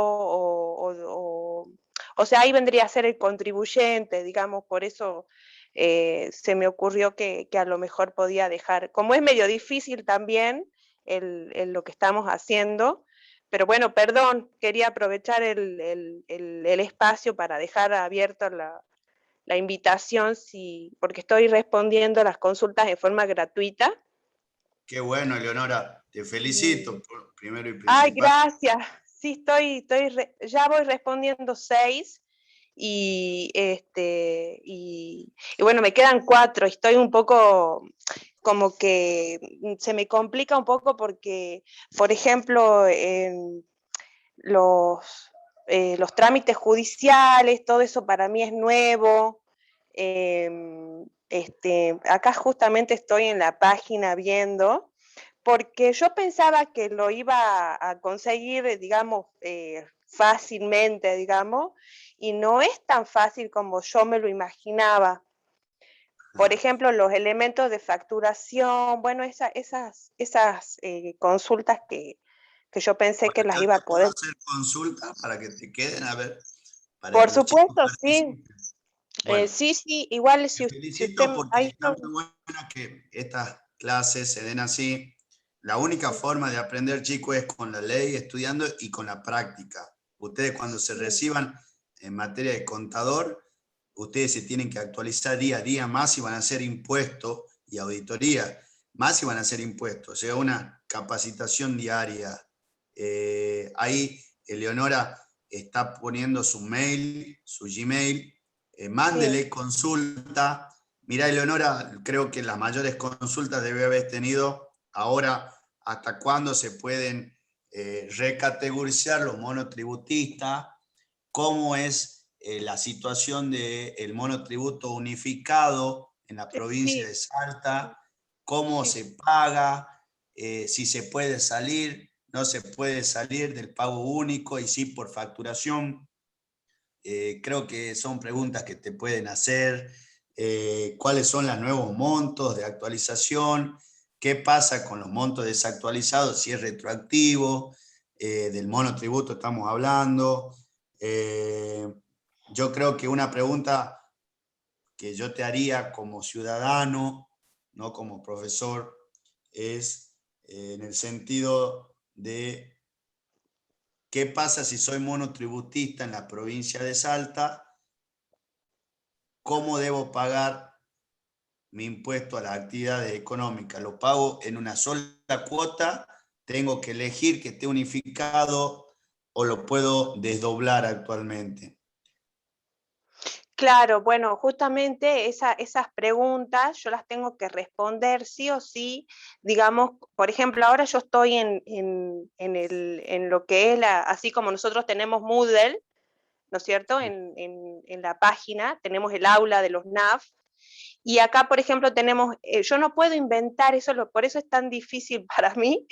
o sea, ahí vendría a ser el contribuyente, digamos, por eso se me ocurrió que a lo mejor podía dejar, como es medio difícil también lo que estamos haciendo, pero bueno, perdón, quería aprovechar el espacio para dejar abierta la invitación, porque estoy respondiendo las consultas de forma gratuita. Qué bueno, Eleonora, te felicito primero y Ay, principal. gracias. Sí, ya voy respondiendo 6 y bueno, me quedan 4. Estoy un poco como que se me complica un poco porque, por ejemplo, los trámites judiciales, todo eso para mí es nuevo. Acá justamente estoy en la página viendo, porque yo pensaba que lo iba a conseguir, digamos, fácilmente, digamos, y no es tan fácil como yo me lo imaginaba. Por ejemplo, los elementos de facturación, bueno, esas consultas que yo pensé Bueno, que las yo iba te a puedo poder. hacer consulta para que te queden, a ver, para Por que los chicos supuesto, sí. participen. Bueno, Sí, sí, igual te si usted, felicito porque ahí está está. muy bueno que estas clases se den así. La única forma de aprender, chicos, es con la ley, estudiando y con la práctica. Ustedes cuando se Sí, reciban en materia de contador, ustedes se tienen que actualizar día a día más si van a hacer impuestos y auditoría, más si van a hacer impuestos, o sea, una capacitación diaria. Ahí Eleonora está poniendo su mail, su Gmail, sí, mándele consulta. Mira, Eleonora, creo que las mayores consultas debe haber tenido ahora, hasta cuándo se pueden recategorizar los monotributistas, cómo es la situación del monotributo unificado en la provincia sí, de Salta, cómo sí, se sí. paga, si se puede salir, no se puede salir del pago único y sí por facturación. Creo que son preguntas que te pueden hacer. ¿Cuáles son los nuevos montos de actualización? ¿Qué pasa con los montos desactualizados? Si es retroactivo, del monotributo estamos hablando. Eh, yo creo que una pregunta que yo te haría como ciudadano, no como profesor, es en el sentido de qué pasa si soy monotributista en la provincia de Salta. ¿Cómo debo pagar mi impuesto a las actividades económicas? ¿Lo pago en una sola cuota? ¿Tengo que elegir que esté unificado o lo puedo desdoblar actualmente? Claro, bueno, justamente esas preguntas yo las tengo que responder sí o sí, digamos, por ejemplo, ahora yo estoy en lo que es así como nosotros tenemos Moodle, ¿no es cierto? En la página tenemos el aula de los NAF, y acá, por ejemplo, tenemos, yo no puedo inventar eso, por eso es tan difícil para mí,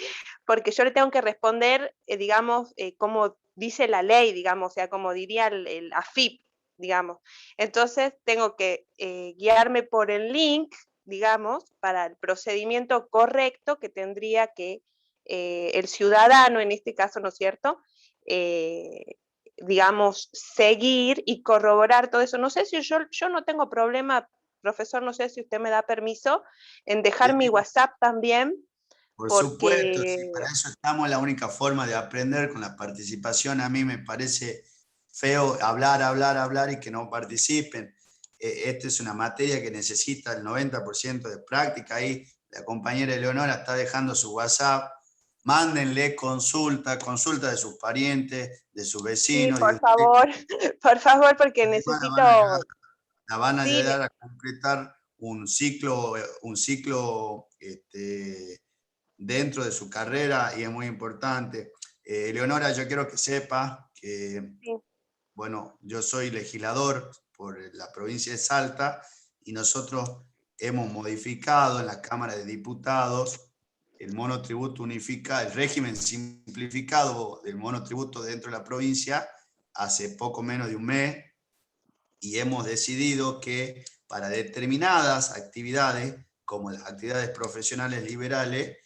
porque yo le tengo que responder, digamos, como dice la ley, digamos, o sea, como diría el AFIP, digamos. Entonces, tengo que guiarme por el link, digamos, para el procedimiento correcto que tendría que el ciudadano, en este caso, ¿no es cierto?, digamos, seguir y corroborar todo eso. No sé si yo no tengo problema, profesor, no sé si usted me da permiso en dejar mi WhatsApp también, Por supuesto, porque sí, para eso estamos. La única forma de aprender con la participación. A mí me parece feo hablar, hablar, hablar y que no participen. Esta es una materia que necesita el 90% de práctica. Ahí la compañera Eleonora está dejando su WhatsApp. Mándenle consulta, consulta de sus parientes, de sus sí, vecinos, de por usted. favor, por favor, porque Además, necesito, la van a sí, ayudar a completar un ciclo dentro de su carrera y es muy importante. Leonora, yo quiero que sepa que, Sí. bueno, yo soy legislador por la provincia de Salta y nosotros hemos modificado en la Cámara de Diputados el monotributo unificado, el régimen simplificado del monotributo dentro de la provincia hace poco menos de un mes, y hemos decidido que para determinadas actividades, como las actividades profesionales liberales,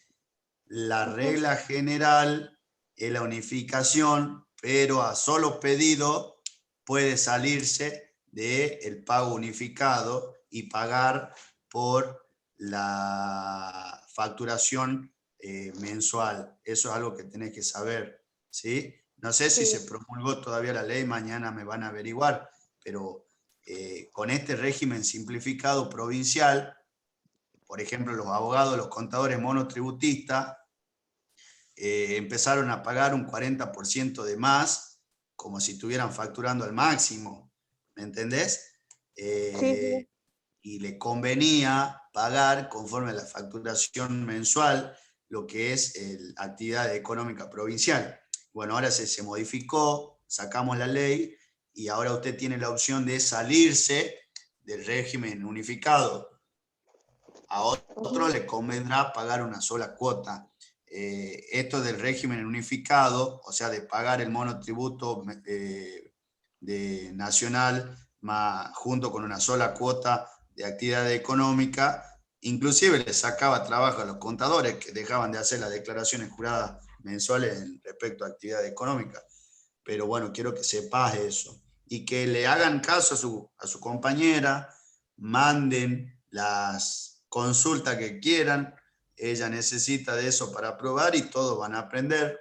la regla general es la unificación, pero a solo pedido puede salirse del pago unificado y pagar por la facturación mensual. Eso es algo que tenés que saber, ¿sí? No sé si se Sí. promulgó todavía la ley, mañana me van a averiguar, pero con este régimen simplificado provincial, por ejemplo, los abogados, los contadores monotributistas, empezaron a pagar un 40% de más, como si estuvieran facturando al máximo, ¿me entendés? Sí, sí. Y le convenía pagar conforme a la facturación mensual lo que es la actividad económica provincial. Bueno, ahora se modificó, sacamos la ley y ahora usted tiene la opción de salirse del régimen unificado. A otro le convendrá pagar una sola cuota. Esto del régimen unificado, o sea, de pagar el monotributo de nacional junto con una sola cuota de actividad económica, inclusive le sacaba trabajo a los contadores que dejaban de hacer las declaraciones juradas mensuales respecto a actividad económica. Pero bueno, quiero que sepas eso y que le hagan caso a su compañera, manden las consultas que quieran, ella necesita de eso para aprobar y todos van a aprender.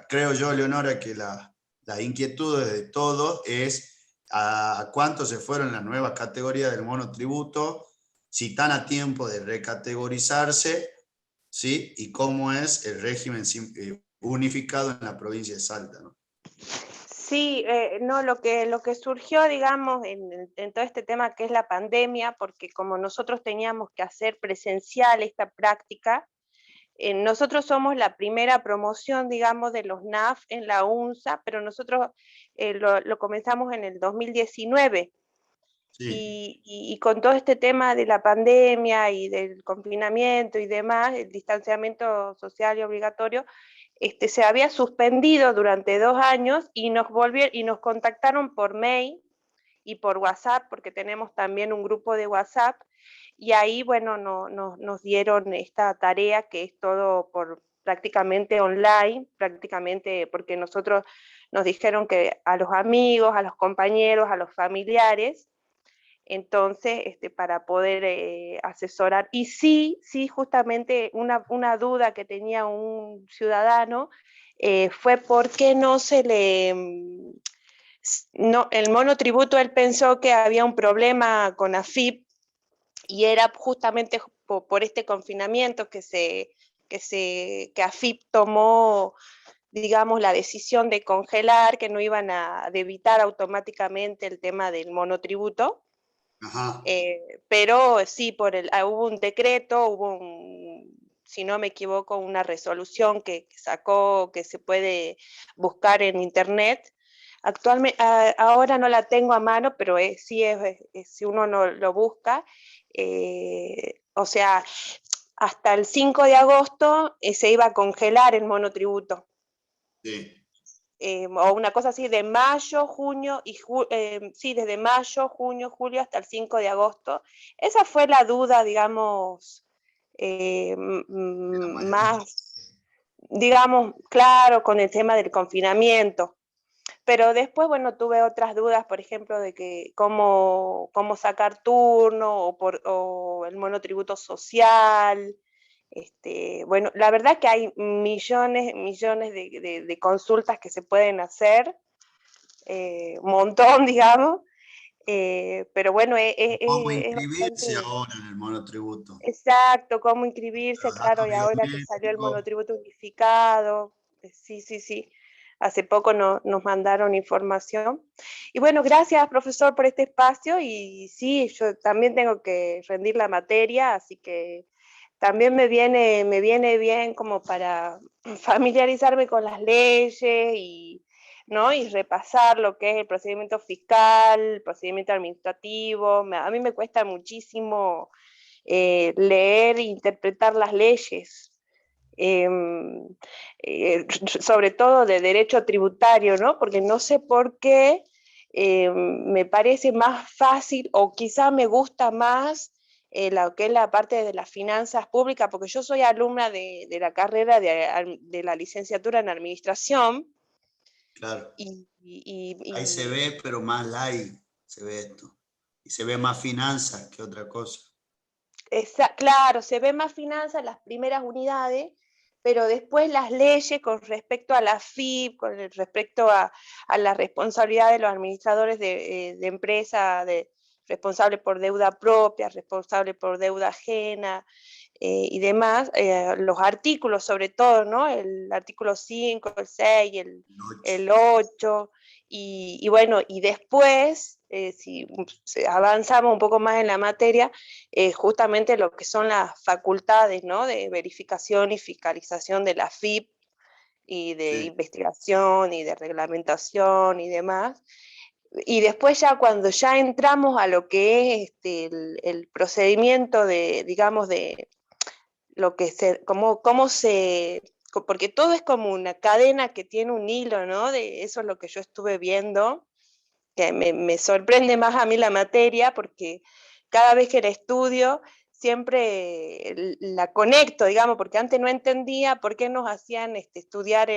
Creo yo, Leonora, que las inquietudes de todos es a cuánto se fueron las nuevas categorías del monotributo, si están a tiempo de recategorizarse, ¿sí? Y cómo es el régimen unificado en la provincia de Salta, ¿no? Sí, no, lo que surgió, digamos, en todo este tema que es la pandemia, porque como nosotros teníamos que hacer presencial esta práctica, nosotros somos la primera promoción, digamos, de los NAF en la UNSA, pero nosotros lo comenzamos en el 2019. Sí. Y con todo este tema de la pandemia y del confinamiento y demás, el distanciamiento social y obligatorio, se había suspendido durante 2 años y nos contactaron por mail y por WhatsApp, porque tenemos también un grupo de WhatsApp, y ahí, bueno, nos dieron esta tarea que es todo por prácticamente online, prácticamente porque nosotros nos dijeron que a los amigos, a los compañeros, a los familiares, entonces, para poder asesorar. Y sí, justamente una duda que tenía un ciudadano fue por qué no se le... No, el monotributo, él pensó que había un problema con AFIP y era justamente por este confinamiento que AFIP tomó, digamos, la decisión de congelar, que no iban a debitar automáticamente el tema del monotributo. Ajá. Pero sí, hubo un decreto, si no me equivoco, una resolución que sacó, que se puede buscar en internet. Actualmente, ahora no la tengo a mano, pero sí si uno no lo busca, o sea, hasta el 5 de agosto se iba a congelar el monotributo. Sí. O una cosa así, de mayo, junio, sí, desde mayo, junio, julio hasta el 5 de agosto. Esa fue la duda, digamos, más, digamos, claro, con el tema del confinamiento. Pero después, bueno, tuve otras dudas, por ejemplo, de que cómo sacar turno o el monotributo social. Bueno, la verdad que hay millones de consultas que se pueden hacer, un montón, digamos, pero bueno, ¿Cómo es inscribirse bastante ahora en el monotributo? exacto, cómo inscribirse, Los claro, datos y ahora que salió el biométricos. monotributo unificado, sí. Hace poco nos mandaron información. Y bueno, gracias, profesor, por este espacio. Y sí, yo también tengo que rendir la materia, así que también me viene bien como para familiarizarme con las leyes y, ¿no? Y repasar lo que es el procedimiento fiscal, el procedimiento administrativo. A mí me cuesta muchísimo leer e interpretar las leyes. em, Sobre todo de derecho tributario, ¿no? Porque no sé por qué me parece más fácil o quizá me gusta más lo que es la parte de las finanzas públicas, porque yo soy alumna de la carrera de la licenciatura en administración Claro. y, Ahí se ve, pero más light se ve esto. Y se ve más finanzas que otra cosa. claro, se ve más finanzas en las primeras unidades, pero después las leyes con respecto a la FIP, con respecto a la responsabilidad de los administradores de empresa, responsable por deuda propia, responsable por deuda ajena y demás, los artículos sobre todo, ¿no? El artículo 5, el 6, el 8, y bueno, y después, si avanzamos un poco más en la materia, justamente lo que son las facultades, ¿no? De verificación y fiscalización de la FIP y de Sí. investigación y de reglamentación y demás. Y después ya cuando ya entramos a lo que es el procedimiento de, digamos, de lo que cómo se, porque todo es como una cadena que tiene un hilo, ¿no? De eso es lo que yo estuve viendo, que me sorprende más a mí la materia, porque cada vez que la estudio, siempre la conecto, digamos, porque antes no entendía por qué nos hacían estudiar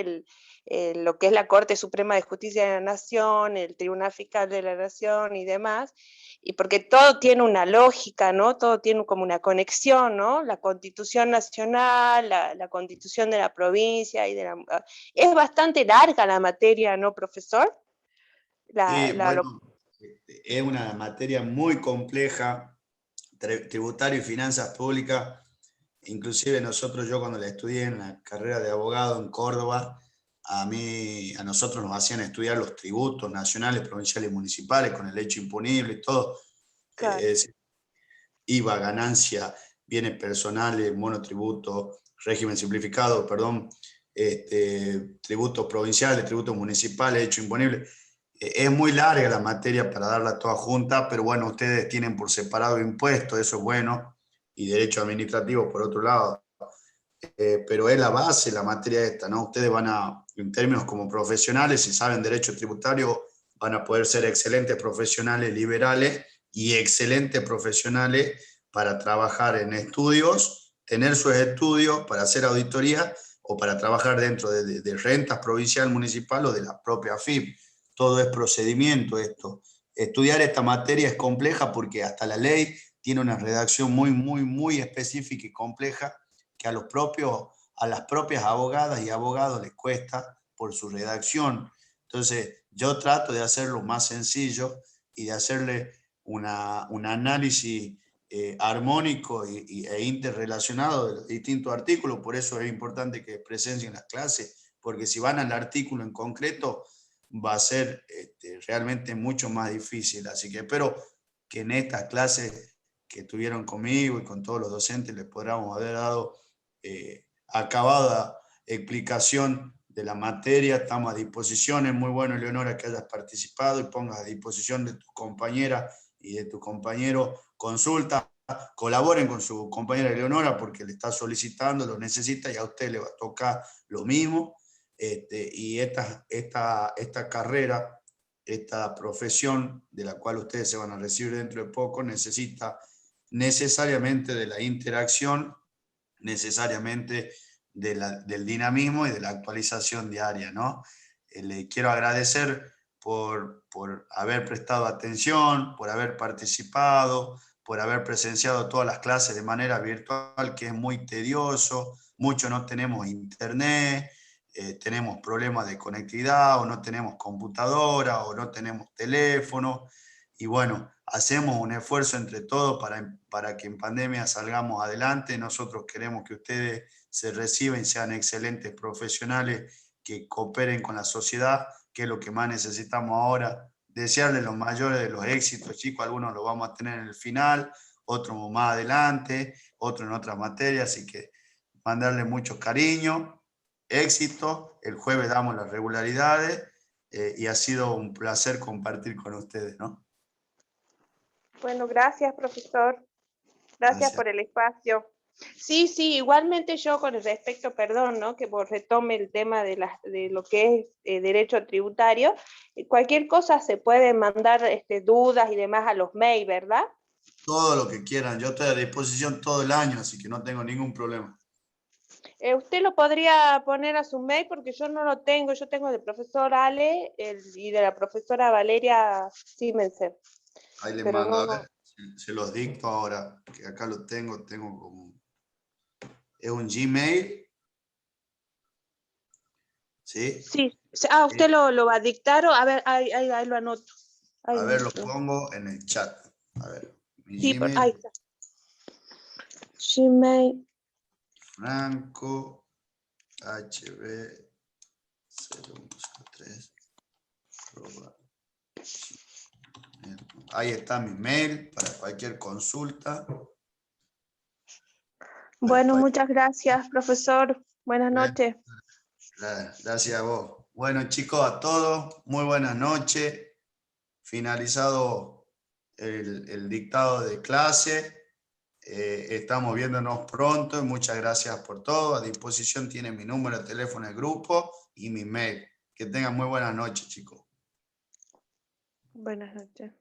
lo que es la Corte Suprema de Justicia de la Nación, el Tribunal Fiscal de la Nación y demás, y porque todo tiene una lógica, ¿no? Todo tiene como una conexión, ¿no? La Constitución Nacional, la Constitución de la provincia y de la... Es bastante larga la materia, ¿no, profesor? Sí, Lo bueno, es una materia muy compleja, tributario y finanzas públicas. Inclusive nosotros, yo cuando la estudié en la carrera de abogado en Córdoba, a nosotros nos hacían estudiar los tributos nacionales, provinciales y municipales con el hecho imponible y todo. Claro. Es IVA, ganancia, bienes personales, monotributo, régimen simplificado, perdón, tributos provinciales, tributos municipales, hecho imponible. Es muy larga la materia para darla toda junta, pero bueno, ustedes tienen por separado impuestos, eso es bueno, y derecho administrativo por otro lado. Pero es la base, la materia esta, ¿no? Ustedes van a, en términos como profesionales, si saben derecho tributario, van a poder ser excelentes profesionales liberales y excelentes profesionales para trabajar en estudios, tener sus estudios para hacer auditoría o para trabajar dentro de rentas provincial, municipal o de la propia FIP. Todo es procedimiento esto. Estudiar esta materia es compleja porque hasta la ley tiene una redacción muy específica y compleja que a las propias abogadas y abogados les cuesta por su redacción. Entonces, yo trato de hacerlo más sencillo y de hacerle un análisis armónico e interrelacionado de los distintos artículos. Por eso es importante que presencien las clases, porque si van al artículo en concreto, va a ser realmente mucho más difícil. Así que espero que en estas clases que tuvieron conmigo y con todos los docentes les podamos haber dado acabada explicación de la materia. Estamos a disposición. Es muy bueno, Eleonora, que hayas participado y pongas a disposición de tus compañeras y de tu compañero consulta. Colaboren con su compañera Eleonora porque le está solicitando, lo necesita y a usted le va a tocar lo mismo. Y esta carrera, esta profesión de la cual ustedes se van a recibir dentro de poco, necesita necesariamente de la interacción, necesariamente del dinamismo y de la actualización diaria, ¿no? Le quiero agradecer por haber prestado atención, por haber participado, por haber presenciado todas las clases de manera virtual, que es muy tedioso. Muchos no tenemos internet, tenemos problemas de conectividad, o no tenemos computadora, o no tenemos teléfono. Y bueno, hacemos un esfuerzo entre todos para que en pandemia salgamos adelante. Nosotros queremos que ustedes se reciban y sean excelentes profesionales que cooperen con la sociedad, que es lo que más necesitamos ahora. Desearles los mayores de los éxitos, chicos. Algunos los vamos a tener en el final, otro más adelante, otro en otra materia, así que mandarle mucho cariño, éxito. El jueves damos las regularidades y ha sido un placer compartir con ustedes, ¿no? Bueno, gracias, profesor. Gracias por el espacio. Sí, igualmente yo con respecto, perdón, ¿no? Que retome el tema de lo que es derecho tributario, cualquier cosa se puede mandar dudas y demás a los mails, ¿verdad? Todo lo que quieran, yo estoy a disposición todo el año, así que no tengo ningún problema. Usted lo podría poner a su mail porque yo no lo tengo, yo tengo del profesor Ale y de la profesora Valeria Simensen. Ahí le Pero mando, no, a ver, se los dicto ahora, que acá lo tengo como... Es un Gmail. ¿Sí? Sí, usted lo va a dictar, a ver, ahí lo anoto. A ver, lo pongo en el chat. A ver, mi Sí, Gmail. ahí está. Gmail. Franco HB0103. Ahí está mi mail para cualquier consulta. Bueno, muchas gracias, profesor. Buenas noches. Gracias a vos. Bueno, chicos, a todos, muy buenas noches. Finalizado el dictado de clase. Estamos viéndonos pronto y muchas gracias por todo. A disposición tiene mi número de teléfono del grupo y mi mail. Que tengan muy buenas noches, chicos. Buenas noches.